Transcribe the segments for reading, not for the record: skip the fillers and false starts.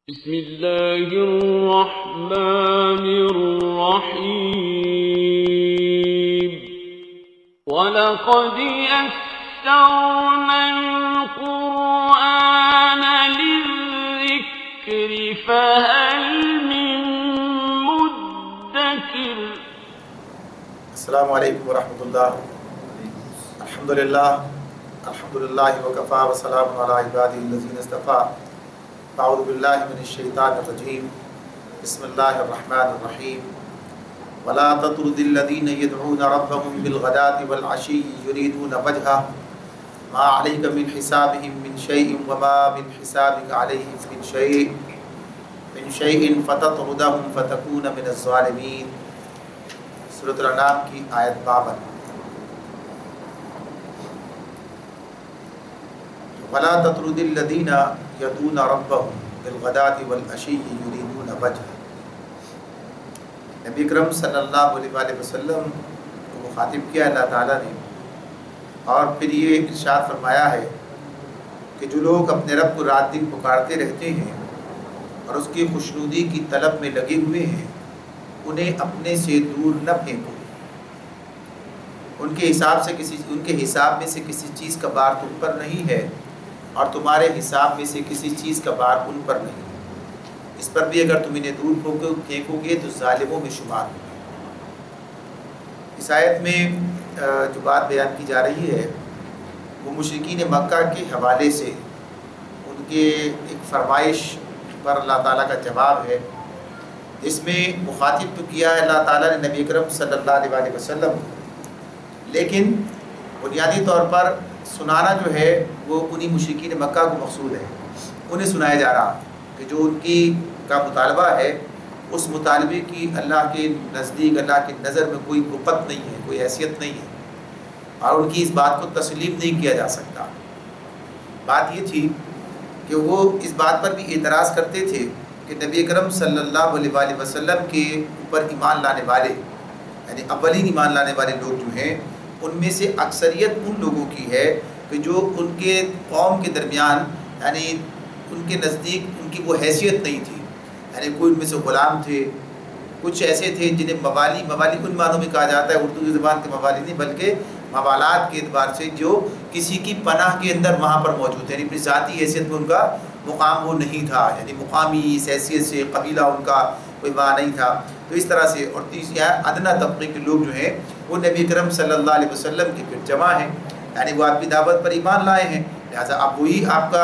بسم اللہ الرحمن الرحیم وَلَقَدْ يَسَّرْنَا الْقُرْآنَ لِلذِّكْرِ فَهَلْ مِن مُدَّكِرٍ۔ السلام علیکم ورحمۃ اللہ۔ الحمدللہ وکفا وسلام علی عبادہ الذین اصطفیٰ۔ اعوذ باللہ من الشیطان الرجیم، بسم اللہ الرحمن الرحیم۔ ولا تطرد الذین يدعون ربهم بالغداة والعشی یریدون وجہہ ما علیک من حسابهم من شیء وما من حسابک علیہم من شیء فتطردهم فتکون من الظالمین۔ سورۃ الانعام کی آیت 52۔ ولا تطرد الذین یدعون ربهم بالغداة والعشی یریدون وجہہ۔ نبی اکرم صلی اللہ علیہ وسلم کو مخاطب کیا اللہ تعالیٰ نے، اور پھر یہ ارشاد فرمایا ہے کہ جو لوگ اپنے رب کو رات دن پکارتے رہتے ہیں اور اس کی خوشنودی کی طلب میں لگے ہوئے ہیں، انہیں اپنے سے دور نہ پھینکو۔ ان کے حساب میں سے کسی چیز کا بار تم پر نہیں ہے اور تمہارے حساب میں سے کسی چیز کا بار ان پر نہیں۔ اس پر بھی اگر تم انہیں دور پھینکو گے تو ظالموں میں شمار ہوں گے۔ اس آیت میں جو بات بیان کی جا رہی ہے وہ مشرکین مکہ کے حوالے سے ان کے ایک فرمائش پر اللہ تعالیٰ کا جواب ہے، اس میں مخاطب تو کیا ہے اللہ تعالیٰ نے نبی اکرم صلی اللہ علیہ وسلم، لیکن بنیادی طور پر سنانا جو ہے وہ انہی مشرکین مکہ کو مقصود ہے۔ انہیں سنایا جا رہا کہ جو ان کی کا مطالبہ ہے اس مطالبے کی اللہ کے نزدیک، اللہ کی نظر میں کوئی وقت نہیں ہے، کوئی حیثیت نہیں ہے، اور ان کی اس بات کو تسلیم نہیں کیا جا سکتا۔ بات یہ تھی کہ وہ اس بات پر بھی اعتراض کرتے تھے کہ نبی اکرم صلی اللہ علیہ وسلم کے اوپر ایمان لانے والے، یعنی اولین ایمان لانے والے لوگ جو ہیں ان میں سے اکثریت ان لوگوں کی ہے کہ جو ان کے قوم کے درمیان، یعنی ان کے نزدیک ان کی وہ حیثیت نہیں تھی، یعنی کوئی ان میں سے غلام تھے، کچھ ایسے تھے جنہیں موالی ان معنوں میں کہا جاتا ہے، اردو کی زبان کے موالی نہیں بلکہ موالات کے اعتبار سے جو کسی کی پناہ کے اندر وہاں پر موجود تھے، یعنی اپنی ذاتی حیثیت میں ان کا مقام وہ نہیں تھا، یعنی مقامی اس حیثیت سے قبیلہ ان کا کوئی وہاں نہیں تھا۔ تو اس طرح سے، اور تیسرا ادنا طبقے کے لوگ جو ہیں وہ نبی کرم صلی اللہ علیہ وسلم کے پھر جمع ہیں، یعنی وہ آپ کی دعوت پر ایمان لائے ہیں، لہٰذا اب وہی آپ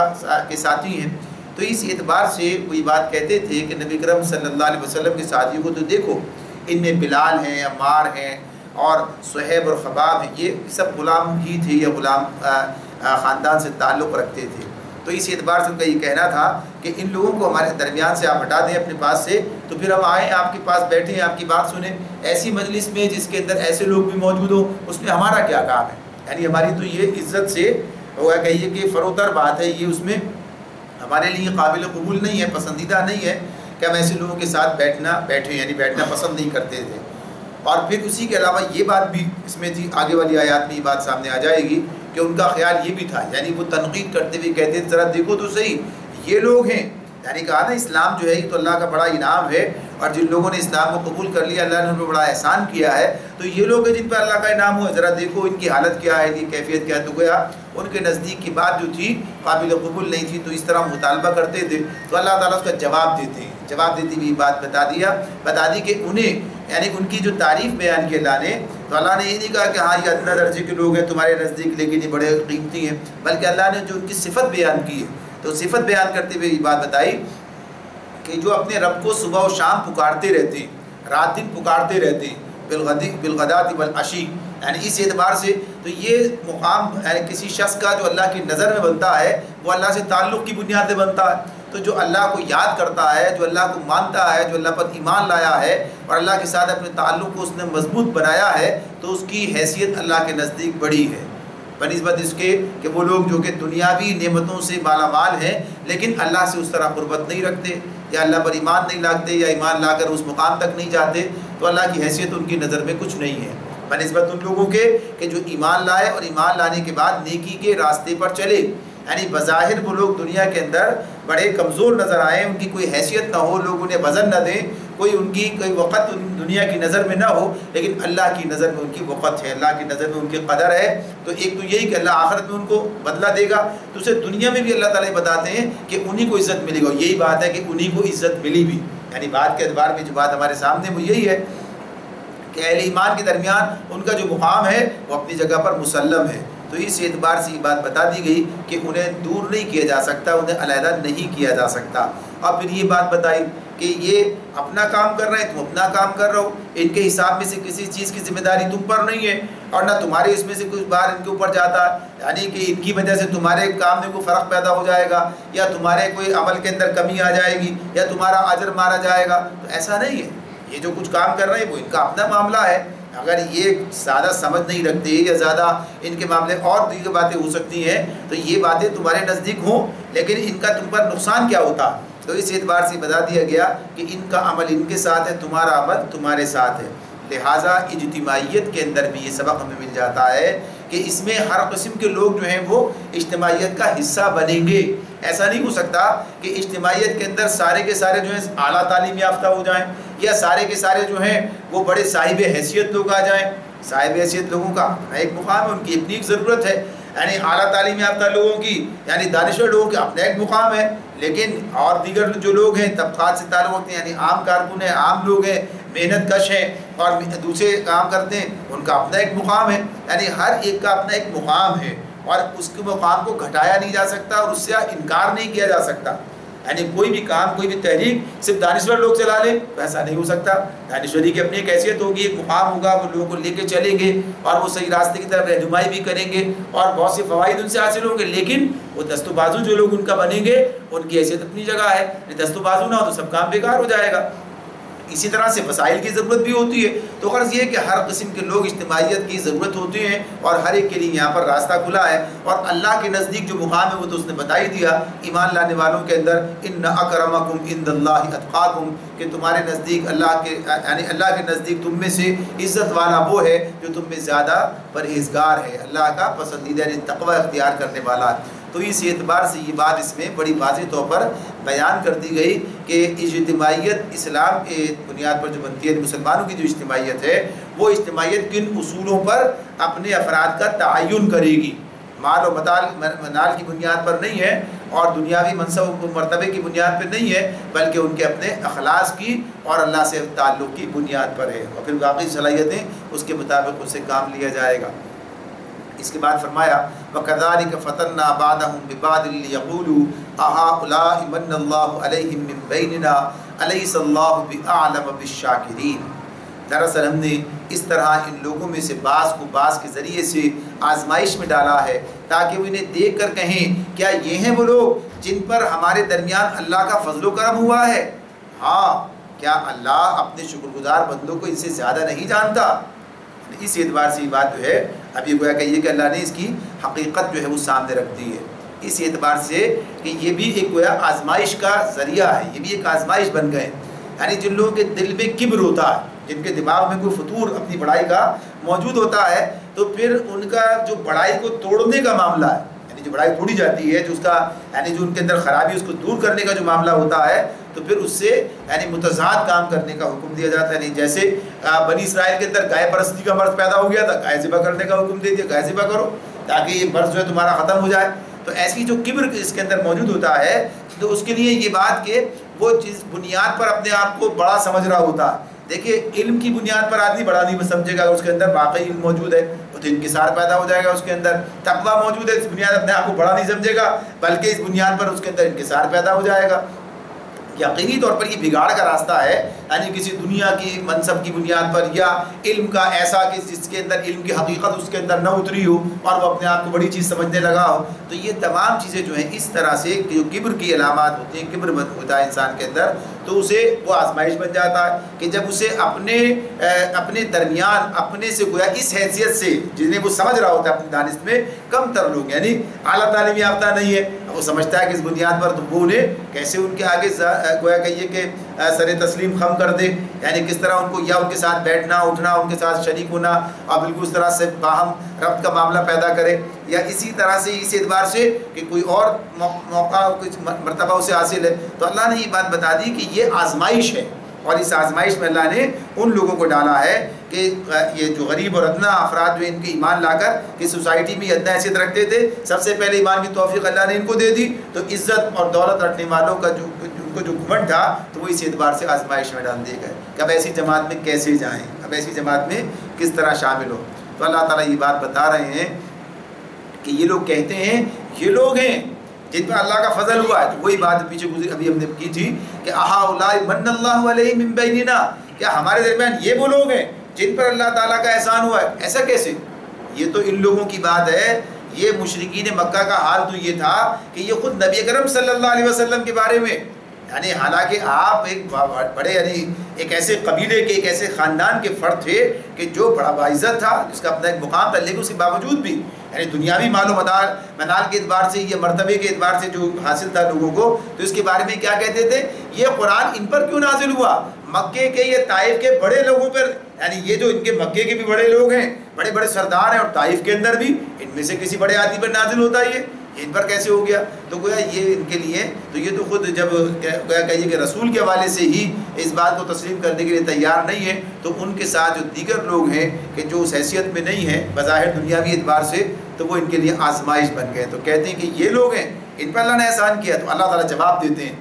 کے ساتھی ہیں۔ تو اس اعتبار سے وہ یہ بات کہتے تھے کہ نبی کرم صلی اللہ علیہ وسلم کے ساتھیوں کو تو دیکھو، ان میں بلال ہیں، عمار ہیں اور صہیب اور خباب ہیں، یہ سب غلام ہی تھے یا غلام خاندان سے تعلق رکھتے تھے۔ تو اس اعتبار سے ان کا یہ کہنا تھا کہ ان لوگوں کو ہمارے درمیان سے آپ ہٹا دیں اپنے پاس سے، تو پھر ہم آئیں آپ کے پاس بیٹھیں، آپ کی بات سنیں۔ ایسی مجلس میں جس کے اندر ایسے لوگ بھی موجود ہوں، اس میں ہمارا کیا کام ہے؟ یعنی ہماری تو یہ عزت سے ہوگا کہیے کہ فروتر بات ہے، یہ اس میں ہمارے لیے قابل قبول نہیں ہے، پسندیدہ نہیں ہے کہ ہم ایسے لوگوں کے ساتھ بیٹھیں، یعنی بیٹھنا پسند نہیں کرتے تھے۔ اور پھر اسی کے علاوہ یہ بات بھی اس میں تھی، آگے والی آیات میں یہ بات سامنے آ جائے گی کہ ان کا خیال یہ بھی تھا، یعنی وہ تنقید کرتے ہوئے کہتے تھے ذرا دیکھو تو صحیح، یہ لوگ ہیں، یعنی کہا نا اسلام جو ہے یہ تو اللہ کا بڑا انعام ہے، اور جن لوگوں نے اسلام کو قبول کر لیا اللہ نے ان پر بڑا احسان کیا ہے، تو یہ لوگ ہیں جن پر اللہ کا انعام ہوا، ذرا دیکھو ان کی حالت کیا ہے، ان کی کیفیت کیا ہے۔ تو گویا ان کے نزدیک کی بات جو تھی قابل قبول نہیں تھی، تو اس طرح مطالبہ کرتے تھے، تو اللہ تعالیٰ اس کا جواب دیتے ہیں، جواب دیتے ہوئے بات بتا دی کہ انہیں، یعنی ان کی جو تعریف بیان کی اللہ نے، تو اللہ نے یہ نہیں کہا کہ ہاں یہ ادنا درجے کے لوگ ہیں تمہارے نزدیک لیکن یہ بڑے قیمتی ہیں، بلکہ اللہ نے جو ان کی صفت بیان کی ہے، تو صفت بیان کرتے ہوئے یہ بات بتائی کہ جو اپنے رب کو صبح و شام پکارتے رہتے ہیں، رات دن پکارتے رہتے ہیں، بالغداة والعشی، یعنی اس اعتبار سے تو یہ مقام یعنی کسی شخص کا جو اللہ کی نظر میں بنتا ہے وہ اللہ سے تعلق کی بنیاد پہ بنتا ہے۔ تو جو اللہ کو یاد کرتا ہے، جو اللہ کو مانتا ہے، جو اللہ پر ایمان لایا ہے اور اللہ کے ساتھ اپنے تعلق کو اس نے مضبوط بنایا ہے، تو اس کی حیثیت اللہ کے نزدیک بڑی ہے بنسبت اس کے کہ وہ لوگ جو کہ دنیاوی نعمتوں سے مالا مال ہیں لیکن اللہ سے اس طرح قربت نہیں رکھتے، یا اللہ پر ایمان نہیں لاتے، یا ایمان لا کر اس مقام تک نہیں جاتے، تو اللہ کی حیثیت ان کی نظر میں کچھ نہیں ہے بنسبت ان لوگوں کے کہ جو ایمان لائے اور ایمان لانے کے بعد نیکی کے راستے پر چلے، یعنی بظاہر وہ لوگ دنیا کے اندر بڑے کمزور نظر آئیں، ان کی کوئی حیثیت نہ ہو، لوگ انہیں وزن نہ دیں، کوئی ان کی کوئی وقت دنیا کی نظر میں نہ ہو، لیکن اللہ کی نظر میں ان کی وقت ہے، اللہ کی نظر میں ان کی قدر ہے. تو ایک تو یہی کہ اللہ آخرت میں ان کو بدلہ دے گا، دوسرے دنیا میں بھی اللہ تعالیٰ بتاتے ہیں کہ انہی کو عزت ملے گا. یہی بات ہے کہ انہی کو عزت ملی بھی، یعنی بات کے اعتبار میں جو بات ہمارے سامنے وہ یہی ہے کہ اہل ایمان کے درمیان ان کا جو مقام ہے وہ اپنی جگہ پر مسلم ہے. تو اس اعتبار سے یہ بات بتا دی گئی کہ انہیں دور نہیں کیا جا سکتا، انہیں علیحدہ نہیں کیا جا سکتا. اور پھر یہ بات بتائی کہ یہ اپنا کام کر رہے ہیں، تم اپنا کام کر رہے ہو، ان کے حساب میں سے کسی چیز کی ذمہ داری تم پر نہیں ہے، اور نہ تمہارے اس میں سے کچھ بار ان کے اوپر جاتا ہے، یعنی کہ ان کی وجہ سے تمہارے کام میں کوئی فرق پیدا ہو جائے گا، یا تمہارے کوئی عمل کے اندر کمی آ جائے گی، یا تمہارا اجر مارا جائے گا. تو ایسا نہیں ہے. یہ جو کچھ کام کر رہے ہیں وہ ان کا اپنا معاملہ ہے. اگر یہ زیادہ سمجھ نہیں رکھتے یا زیادہ ان کے معاملے اور دیگر باتیں ہو سکتی ہیں تو یہ باتیں تمہارے نزدیک ہوں، لیکن ان کا تم پر نقصان کیا ہوتا. تو اس اعتبار سے بتا دیا گیا کہ ان کا عمل ان کے ساتھ ہے، تمہارا عمل تمہارے ساتھ ہے. لہٰذا اجتماعیت کے اندر بھی یہ سبق ہمیں مل جاتا ہے کہ اس میں ہر قسم کے لوگ جو ہیں وہ اجتماعیت کا حصہ بنیں گے. ایسا نہیں ہو سکتا کہ اجتماعیت کے اندر سارے کے سارے جو ہیں اعلیٰ تعلیم یافتہ ہو جائیں، یا سارے کے سارے جو ہیں وہ بڑے صاحب حیثیت لوگ آ جائیں. صاحب حیثیت لوگوں کا اپنا ایک مقام ہے، ان کی اپنی ایک ضرورت ہے. یعنی اعلیٰ تعلیم یافتہ لوگوں کی، یعنی دانشور لوگوں کا اپنا ایک مقام ہے، لیکن اور دیگر جو لوگ ہیں طبقات سے تعلق رکھتے ہیں، یعنی عام کارکن ہیں، عام لوگ ہیں، محنت کش ہیں اور دوسرے کام کرتے ہیں، ان کا اپنا ایک مقام ہے. یعنی ہر ایک کا اپنا ایک مقام ہے اور اس کے مقام کو گھٹایا نہیں جا سکتا اور اس سے انکار نہیں کیا جا سکتا. یعنی کوئی بھی کام، کوئی بھی تحریک صرف دانشور لوگ چلا لیں تو ایسا نہیں ہو سکتا. دانشوری کی اپنی ایک حیثیت ہوگی، ایک مقام ہوگا، وہ لوگوں کو لے کے چلیں گے اور وہ صحیح راستے کی طرف رہنمائی بھی کریں گے اور بہت سے فوائد ان سے حاصل ہوں گے. لیکن وہ دست و بازو جو لوگ ان کا بنیں گے ان کی حیثیت اپنی جگہ ہے. دست و بازو نہ ہو تو سب کام بیکار ہو جائے گا. اسی طرح سے وسائل کی ضرورت بھی ہوتی ہے. تو غرض یہ ہے کہ ہر قسم کے لوگ اجتماعیت کی ضرورت ہوتی ہیں اور ہر ایک کے لیے یہاں پر راستہ کھلا ہے. اور اللہ کے نزدیک جو مقام ہے وہ تو اس نے بتا ہی دیا ایمان لانے والوں کے اندر، ان اکرمکم عند اللہ اتقاکم، کہ تمہارے نزدیک اللہ کے، یعنی اللہ کے نزدیک تم میں سے عزت والا وہ ہے جو تم میں زیادہ پرہیزگار ہے، اللہ کا پسندیدہ، یعنی تقوی اختیار کرنے والا. تو اس اعتبار سے یہ بات اس میں بڑی واضح طور پر بیان کر دی گئی کہ اجتماعیت اسلام کے بنیاد پر جو بنتی ہے، مسلمانوں کی جو اجتماعیت ہے وہ اجتماعیت کن اصولوں پر اپنے افراد کا تعین کرے گی. مال و منال کی بنیاد پر نہیں ہے اور دنیاوی منصب و مرتبے کی بنیاد پر نہیں ہے، بلکہ ان کے اپنے اخلاص کی اور اللہ سے تعلق کی بنیاد پر ہے، اور پھر باقی صلاحیتیں اس کے مطابق اس سے کام لیا جائے گا. اس کے بعد فرمایا وَكَذَلِكَ فَتَنَّا بَعْضَهُمْ بِبَعْضٍ لِيَقُولُوا أَهَؤُلَاءِ مَنَّ اللَّهُ عَلَيْهِمْ مِنْ بَيْنِنَا أَلَيْسَ اللَّهُ بِأَعْلَمَ بِالشَّاكِرِينَ. دراصل ہم نے اس طرح ان لوگوں میں سے بعض کو بعض کے ذریعے سے آزمائش میں ڈالا ہے تاکہ وہ انہیں دیکھ کر کہیں کیا یہ ہیں وہ لوگ جن پر ہمارے درمیان اللہ کا فضل و کرم ہوا ہے؟ ہاں، کیا اللہ اپنے شکر گزار بندوں کو ان سے زیادہ نہیں جانتا؟ اس اعتبار سے یہ بات جو ہے اب یہ گویا کہیے کہ اللہ نے اس کی حقیقت جو ہے وہ سامنے رکھ دی ہے. اس اعتبار سے کہ یہ بھی ایک گویا آزمائش کا ذریعہ ہے، یہ بھی ایک آزمائش بن گئے. یعنی جن لوگوں کے دل میں کبر ہوتا ہے، جن کے دماغ میں کوئی فطور اپنی بڑائی کا موجود ہوتا ہے، تو پھر ان کا جو بڑائی کو توڑنے کا معاملہ ہے، یعنی جو بڑائی توڑی جاتی ہے، جو اس کا یعنی جو ان کے اندر خرابی اس کو دور کرنے کا جو معاملہ ہوتا ہے، تو پھر اس سے یعنی متضاد کام کرنے کا حکم دیا جاتا ہے. یعنی جیسے بنی اسرائیل کے اندر گائے پرستی کا مرض پیدا ہو گیا تھا، گائے ذبح کرنے کا حکم دے دیا، گائے ذبح کرو تاکہ یہ مرض جو ہے تمہارا ختم ہو جائے. تو ایسی جو کبر اس کے اندر موجود ہوتا ہے، تو اس کے لیے یہ بات کہ وہ چیز بنیاد پر اپنے آپ کو بڑا سمجھ رہا ہوتا ہے. دیکھیے علم کی بنیاد پر آدمی بڑا نہیں سمجھے گا، اس کے اندر واقعی علم موجود ہے تو انکسار پیدا ہو جائے گا. اس کے اندر تقویٰ موجود ہے، اس بنیاد اپنے آپ کو بڑا نہیں سمجھے گا بلکہ اس بنیاد پر اس کے اندر انکسار پیدا ہو جائے گا. یقینی طور پر یہ بگاڑ کا راستہ ہے، یعنی کسی دنیا کی منصب کی بنیاد پر یا علم کا ایسا کہ جس کے اندر علم کی حقیقت اس کے اندر نہ اتری ہو اور وہ اپنے آپ کو بڑی چیز سمجھنے لگا ہو. تو یہ تمام چیزیں جو ہیں اس طرح سے جو کبر کی علامات ہوتی ہیں، کبر ہوتا ہے انسان کے اندر، تو اسے وہ آزمائش بن جاتا ہے کہ جب اسے اپنے درمیان اپنے سے گویا اس حیثیت سے جنہیں وہ سمجھ رہا ہوتا ہے اپنی دانش میں کم تر لوگ، یعنی اعلیٰ تعلیم یافتہ نہیں ہے، وہ سمجھتا ہے کہ اس بنیاد پر تو وہ انہیں کیسے ان کے آگے گویا کہیے کہ سر تسلیم خم کر دے، یعنی کس طرح ان کو یا ان کے ساتھ بیٹھنا اٹھنا، ان کے ساتھ شریک ہونا اور بالکل اس طرح سے باہم ربط کا معاملہ پیدا کرے، یا اسی طرح سے اس اعتبار سے کہ کوئی اور موقع کچھ مرتبہ اسے حاصل ہے۔ تو اللہ نے یہ بات بتا دی کہ یہ آزمائش ہے، اور اس آزمائش میں اللہ نے ان لوگوں کو ڈالا ہے کہ یہ جو غریب اور ادنا افراد جو ان کے ایمان لا کر کہ سوسائٹی میں ادنا حیثیت رکھتے تھے، سب سے پہلے ایمان کی توفیق اللہ نے ان کو دے دی، تو عزت اور دولت رکھنے والوں کا جو ان کو جو گھمنڈ تھا تو وہ اس اعتبار سے آزمائش میں ڈال دیے گئے کہ اب ایسی جماعت میں کیسے جائیں، اب ایسی جماعت میں کس طرح شامل ہو۔ تو اللہ تعالیٰ یہ بات بتا رہے ہیں کہ یہ لوگ کہتے ہیں یہ لوگ ہیں جن پر اللہ کا فضل ہوا ہے، تو وہی بات پیچھے گزری ابھی ہم نے کی تھی کہ اہؤلاء من اللہ علیہم من بیننا، کیا ہمارے درمیان یہ وہ لوگ ہیں جن پر اللہ تعالیٰ کا احسان ہوا ہے؟ ایسا کیسے؟ یہ تو ان لوگوں کی بات ہے۔ یہ مشرکین مکہ کا حال تو یہ تھا کہ یہ خود نبی اکرم صلی اللہ علیہ وسلم کے بارے میں، یعنی حالانکہ آپ ایک بڑے یعنی ایک ایسے قبیلے کے ایک ایسے خاندان کے فرد تھے کہ جو بڑا باعزت تھا، جس کا اپنا ایک مقام تھا، لیکن اس کے باوجود بھی یعنی دنیاوی مال و منال کے اعتبار سے یا مرتبے کے اعتبار سے جو حاصل تھا لوگوں کو، تو اس کے بارے میں کیا کہتے تھے؟ یہ قرآن ان پر کیوں نازل ہوا؟ مکے کے یہ طائف کے بڑے لوگوں پر، یعنی یہ جو ان کے مکے کے بھی بڑے لوگ ہیں، بڑے بڑے سردار ہیں، اور طائف کے اندر بھی ان میں سے کسی بڑے آدمی پر نازل ہوتا ہے، یہ ان پر کیسے ہو گیا؟ تو گویا یہ ان کے لیے تو یہ تو خود جب گویا کہیے کہ رسول کے حوالے سے ہی اس بات کو تسلیم کرنے کے لیے تیار نہیں ہے، تو ان کے ساتھ جو دیگر لوگ ہیں کہ جو اس حیثیت میں نہیں ہیں بظاہر دنیاوی اعتبار سے، تو وہ ان کے لیے آزمائش بن گئے۔ تو کہتے ہیں کہ یہ لوگ ہیں ان پر اللہ نے احسان کیا، تو اللہ تعالیٰ جواب دیتے ہیں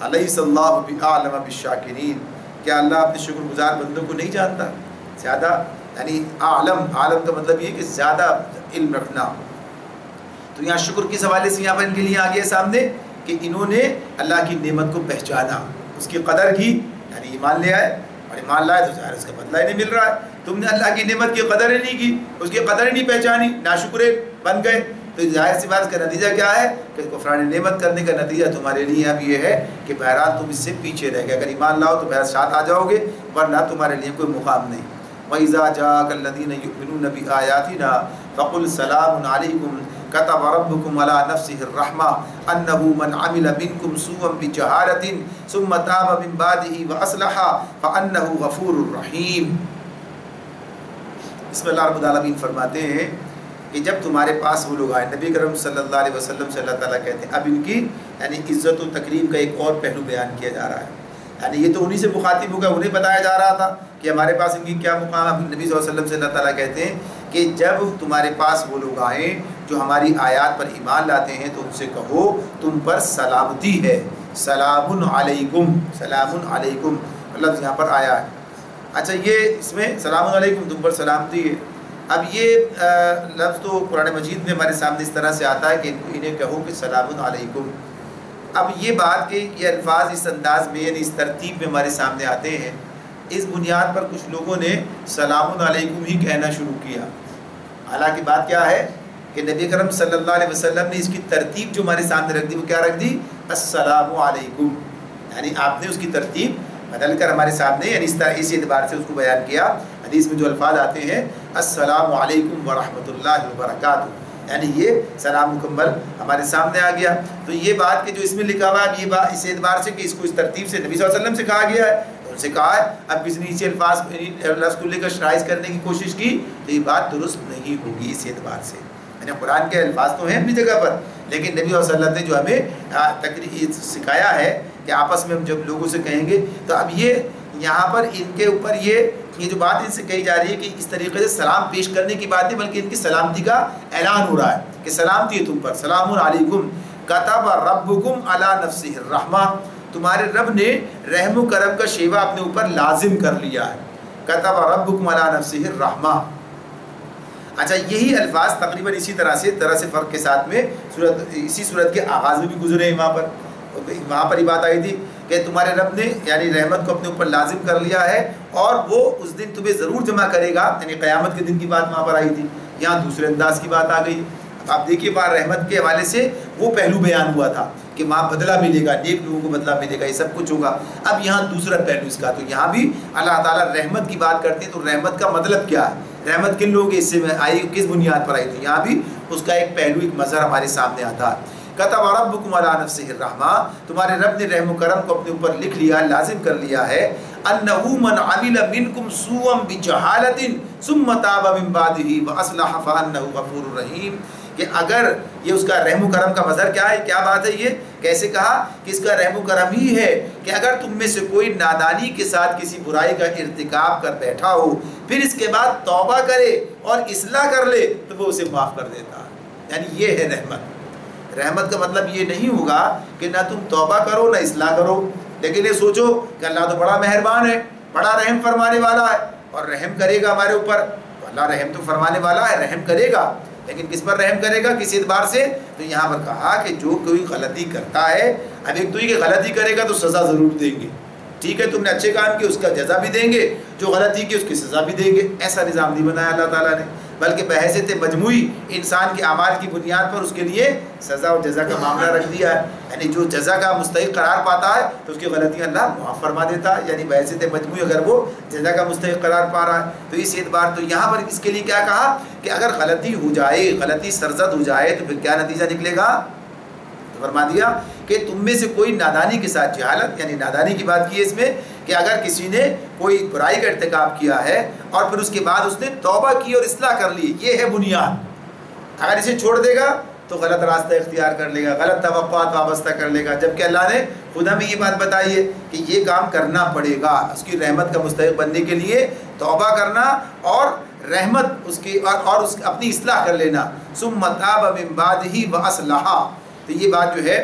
الیس اللہ بعالم بالشاکرین، کیا اللہ اپنے شکر گزار بندوں کو نہیں جانتا؟ زیادہ یعنی عالم کا مطلب یہ کہ زیادہ علم رکھنا۔ تو یہاں شکر کس حوالے سے یہاں پر ان کے لیے آگے سامنے کہ انہوں نے اللہ کی نعمت کو پہچانا، اس کی قدر کی، یعنی ایمان لے آئے، اور ایمان لائے تو ظاہر اس کا بدلہ ہی نہیں مل رہا ہے۔ تم نے اللہ کی نعمت کی قدر ہی نہیں کی، اس کی قدر ہی نہیں پہچانی، ناشکرے بن گئے، تو ظاہر سی بات اس کا نتیجہ کیا ہے کہ کفران نعمت کرنے کا نتیجہ تمہارے لیے اب یہ ہے کہ بہرحال تم اس سے پیچھے رہ گئے۔ اگر ایمان لاؤ تو بہرحال ساتھ آ جاؤ گے، ورنہ تمہارے لیے کوئی مقام نہیں۔ وَإِذَا جَاءَكَ الَّذِينَ يُؤْمِنُونَ بِآيَاتِنَا فَقُلْ سَلَامٌ عَلَيْكُمْ كَتَبَ رَبُّكُمْ عَلَى نَفْسِهِ الرَّحْمَةَ أَنَّهُ مَنْ عَمِلَ مِنْكُمْ سُوءًا بِجَهَالَةٍ ثُمَّ تَابَ مِنْ بَعْدِهِ وَأَصْلَحَ فَأَنَّهُ غَفُورٌ رَحِيمٌ۔ بسم اللہ رب العالمین فرماتے ہیں کہ جب تمہارے پاس وہ لوگ آئے، نبی کرم صلی اللہ علیہ وسلم سے اللہ تعالیٰ کہتے ہیں اب ان کی یعنی عزت و تکریم کا ایک اور پہلو بیان کیا جا رہا ہے، یعنی یہ تو انہی سے مخاطب ہو گیا، انہیں بتایا جا رہا تھا کہ ہمارے پاس ان کی کیا مقام ہے۔ نبی صلی اللہ علیہ وسلم سے اللہ تعالیٰ کہتے ہیں کہ جب تمہارے پاس وہ لوگ آئیں جو ہماری آیات پر ایمان لاتے ہیں تو ان سے کہو تم پر سلامتی ہے، سلام علیکم، سلام علیکم لفظ یہاں پر آیا ہے۔ اچھا یہ اس میں سلام علیکم تم پر سلامتی ہے، اب یہ لفظ تو قرآن مجید میں ہمارے سامنے اس طرح سے آتا ہے کہ انہیں کہو کہ سلام علیکم۔ اب یہ بات کہ یہ الفاظ اس انداز میں یعنی اس ترتیب میں ہمارے سامنے آتے ہیں، اس بنیاد پر کچھ لوگوں نے سلام علیکم ہی کہنا شروع کیا، حالانکہ بات کیا ہے کہ نبی کرم صلی اللہ علیہ وسلم نے اس کی ترتیب جو ہمارے سامنے رکھ دی وہ کیا رکھ دی؟ السلام علیکم، یعنی آپ نے اس کی ترتیب بدل کر ہمارے سامنے یعنی اس اعتبار سے اس کو بیان کیا۔ حدیث میں جو الفاظ آتے ہیں السلام علیکم ورحمۃ اللہ وبرکاتہ، یعنی یہ سلام مکمل ہمارے سامنے آ گیا۔ تو یہ بات کہ جو اس میں لکھا ہوا ہے، یہ بات اس اعتبار سے کہ اس کو اس ترتیب سے نبی صلی اللہ علیہ وسلم سے کہا گیا ہے، ان سے کہا ہے، اب کسی نے اسی لفظ کو لے کر شرائط کرنے کی کوشش کی تو یہ بات درست نہیں ہوگی اس اعتبار سے، یعنی قرآن کے الفاظ تو ہیں اپنی جگہ پر، لیکن نبی صلی اللہ علیہ وسلم نے جو ہمیں تقریر سکھایا ہے کہ آپس میں ہم جب لوگوں سے کہیں گے تو اب یہ یہاں پر ان کے اوپر یہ جو بات ان سے کہی جا رہی ہے کہ اس طریقے سے سلام پیش کرنے کی بات نہیں بلکہ ان کی سلامتی کا اعلان ہو رہا ہے کہ سلامتی ہے تم پر، سلام علیکم کتب ربکم علی نفسہ الرحمہ، تمہارے رب نے رحم و کرم کا شیوا اپنے اوپر لازم کر لیا ہے، کتب ربکم علی نفسہ الرحمہ۔ اچھا یہی الفاظ تقریباً اسی طرح سے فرق کے ساتھ میں اسی صورت کے آغاز میں بھی گزرے ہیں، وہاں پر ہی بات آئی تھی کہ تمہارے رب نے یعنی رحمت کو اپنے اوپر لازم کر لیا ہے اور وہ اس دن تمہیں ضرور جمع کرے گا، یعنی قیامت کے دن کی بات وہاں پر آئی تھی، یہاں دوسرے انداز کی بات آ گئی۔ اب آپ دیکھیے وہاں رحمت کے حوالے سے وہ پہلو بیان ہوا تھا کہ وہاں بدلہ ملے گا، نیک لوگوں کو بدلہ ملے گا، یہ سب کچھ ہوگا۔ اب یہاں دوسرا پہلو اس کا، تو یہاں بھی اللہ تعالیٰ رحمت کی بات کرتے ہیں تو رحمت کا مطلب کیا ہے، رحمت کن لوگوں کے حصے میں آئی، کس بنیاد پر آئی، تو یہاں بھی اس کا ایک پہلو ایک مظہر ہمارے سامنے آتا ہے۔ کتب ربکم علی نفسہ الرحمہ، تمہارے رب نے رحم و کرم کو اپنے اوپر لکھ لیا، لازم کر لیا ہے، انہ من عمل منکم سوءا بجہالۃ ثم تاب من بعدہ واصلح فانہ غفور رحیم، کہ اگر یہ اس کا رحم و کرم کا مظہر کیا ہے، کیا بات ہے، یہ کیسے کہا کہ اس کا رحم و کرم ہی ہے کہ اگر تم میں سے کوئی نادانی کے ساتھ کسی برائی کا ارتکاب کر بیٹھا ہو، پھر اس کے بعد توبہ کرے اور اصلاح کر لے تو وہ اسے معاف کر دیتا ہے۔ یعنی یہ ہے رحمت۔ رحمت کا مطلب یہ نہیں ہوگا کہ نہ تم توبہ کرو نہ اصلاح کرو، لیکن یہ سوچو کہ اللہ تو بڑا مہربان ہے، بڑا رحم فرمانے والا ہے اور رحم کرے گا ہمارے اوپر، تو اللہ رحم تو فرمانے والا ہے، رحم کرے گا، لیکن کس پر رحم کرے گا، کس اعتبار سے؟ تو یہاں پر کہا کہ جو کوئی غلطی کرتا ہے، اب ایک تو یہ کہ غلطی کرے گا تو سزا ضرور دیں گے، ٹھیک ہے، تم نے اچھے کام کیے اس کا جزا بھی دیں گے، جو غلطی کی اس کی سزا بھی دیں گے، ایسا نظام نہیں بنایا اللہ تعالیٰ نے، بلکہ بحیثیت مجموعی انسان کے اعمال کی بنیاد پر اس کے لیے سزا اور جزا کا معاملہ رکھ دیا ہے، یعنی جو جزا کا مستحق قرار پاتا ہے تو اس کی غلطیاں اللہ معاف فرما دیتا ہے، یعنی بحیثیت مجموعی اگر وہ جزا کا مستحق قرار پا رہا ہے تو اس اعتبار، تو یہاں پر اس کے لیے کیا کہا کہ اگر غلطی ہو جائے، غلطی سرزد ہو جائے تو پھر کیا نتیجہ نکلے گا، تو فرما دیا کہ تم میں سے کوئی نادانی کے ساتھ، جہالت یعنی نادانی کی بات کی ہے اس میں، کہ اگر کسی نے کوئی برائی کا ارتکاب کیا ہے اور پھر اس کے بعد اس نے توبہ کی اور اصلاح کر لی، یہ ہے بنیاد، اگر اسے چھوڑ دے گا تو غلط راستہ اختیار کر لے گا، غلط توقعات وابستہ کر لے گا، جبکہ اللہ نے خود ہمیں یہ بات بتائی ہے کہ یہ کام کرنا پڑے گا، اس کی رحمت کا مستحق بننے کے لیے توبہ کرنا اور رحمت اس کی اور اس اپنی اصلاح کر لینا، ثم تاب من بعدہ واصلح، تو یہ بات جو ہے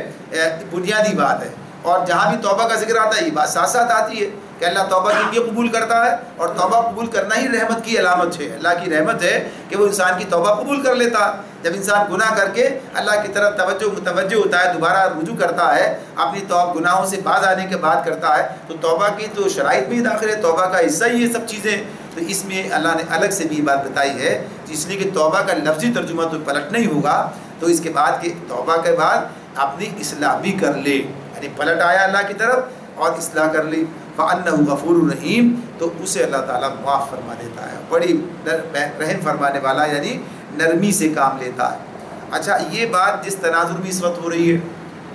بنیادی بات ہے، اور جہاں بھی توبہ کا ذکر آتا ہے یہ بات ساتھ ساتھ آتی ہے کہ اللہ توبہ کے لیے قبول کرتا ہے، اور توبہ قبول کرنا ہی رحمت کی علامت ہے، اللہ کی رحمت ہے کہ وہ انسان کی توبہ قبول کر لیتا ہے، جب انسان گناہ کر کے اللہ کی طرف متوجہ ہوتا ہے، دوبارہ رجوع کرتا ہے، اپنی گناہوں سے باز آنے کے بعد کرتا ہے، تو توبہ کی تو شرائط میں ہی داخل ہے، توبہ کا حصہ ہی یہ سب چیزیں، تو اس میں اللہ نے الگ سے بھی بات بتائی ہے، اس لیے کہ توبہ کا لفظی ترجمہ تو پلٹ نہیں ہوگا، تو اس کے بعد کہ توبہ کے بعد اپنی اصلاح بھی کر لے، یعنی پلٹ آیا اللہ کی طرف اور اصلاح کر لی، فَأَنَّهُ غَفُورٌ رَحِيمٌ، تو اسے اللہ تعالیٰ معاف فرما دیتا ہے، بڑی رحم فرمانے والا، یعنی نرمی سے کام لیتا ہے۔ اچھا، یہ بات جس تناظر میں اس وقت ہو رہی ہے،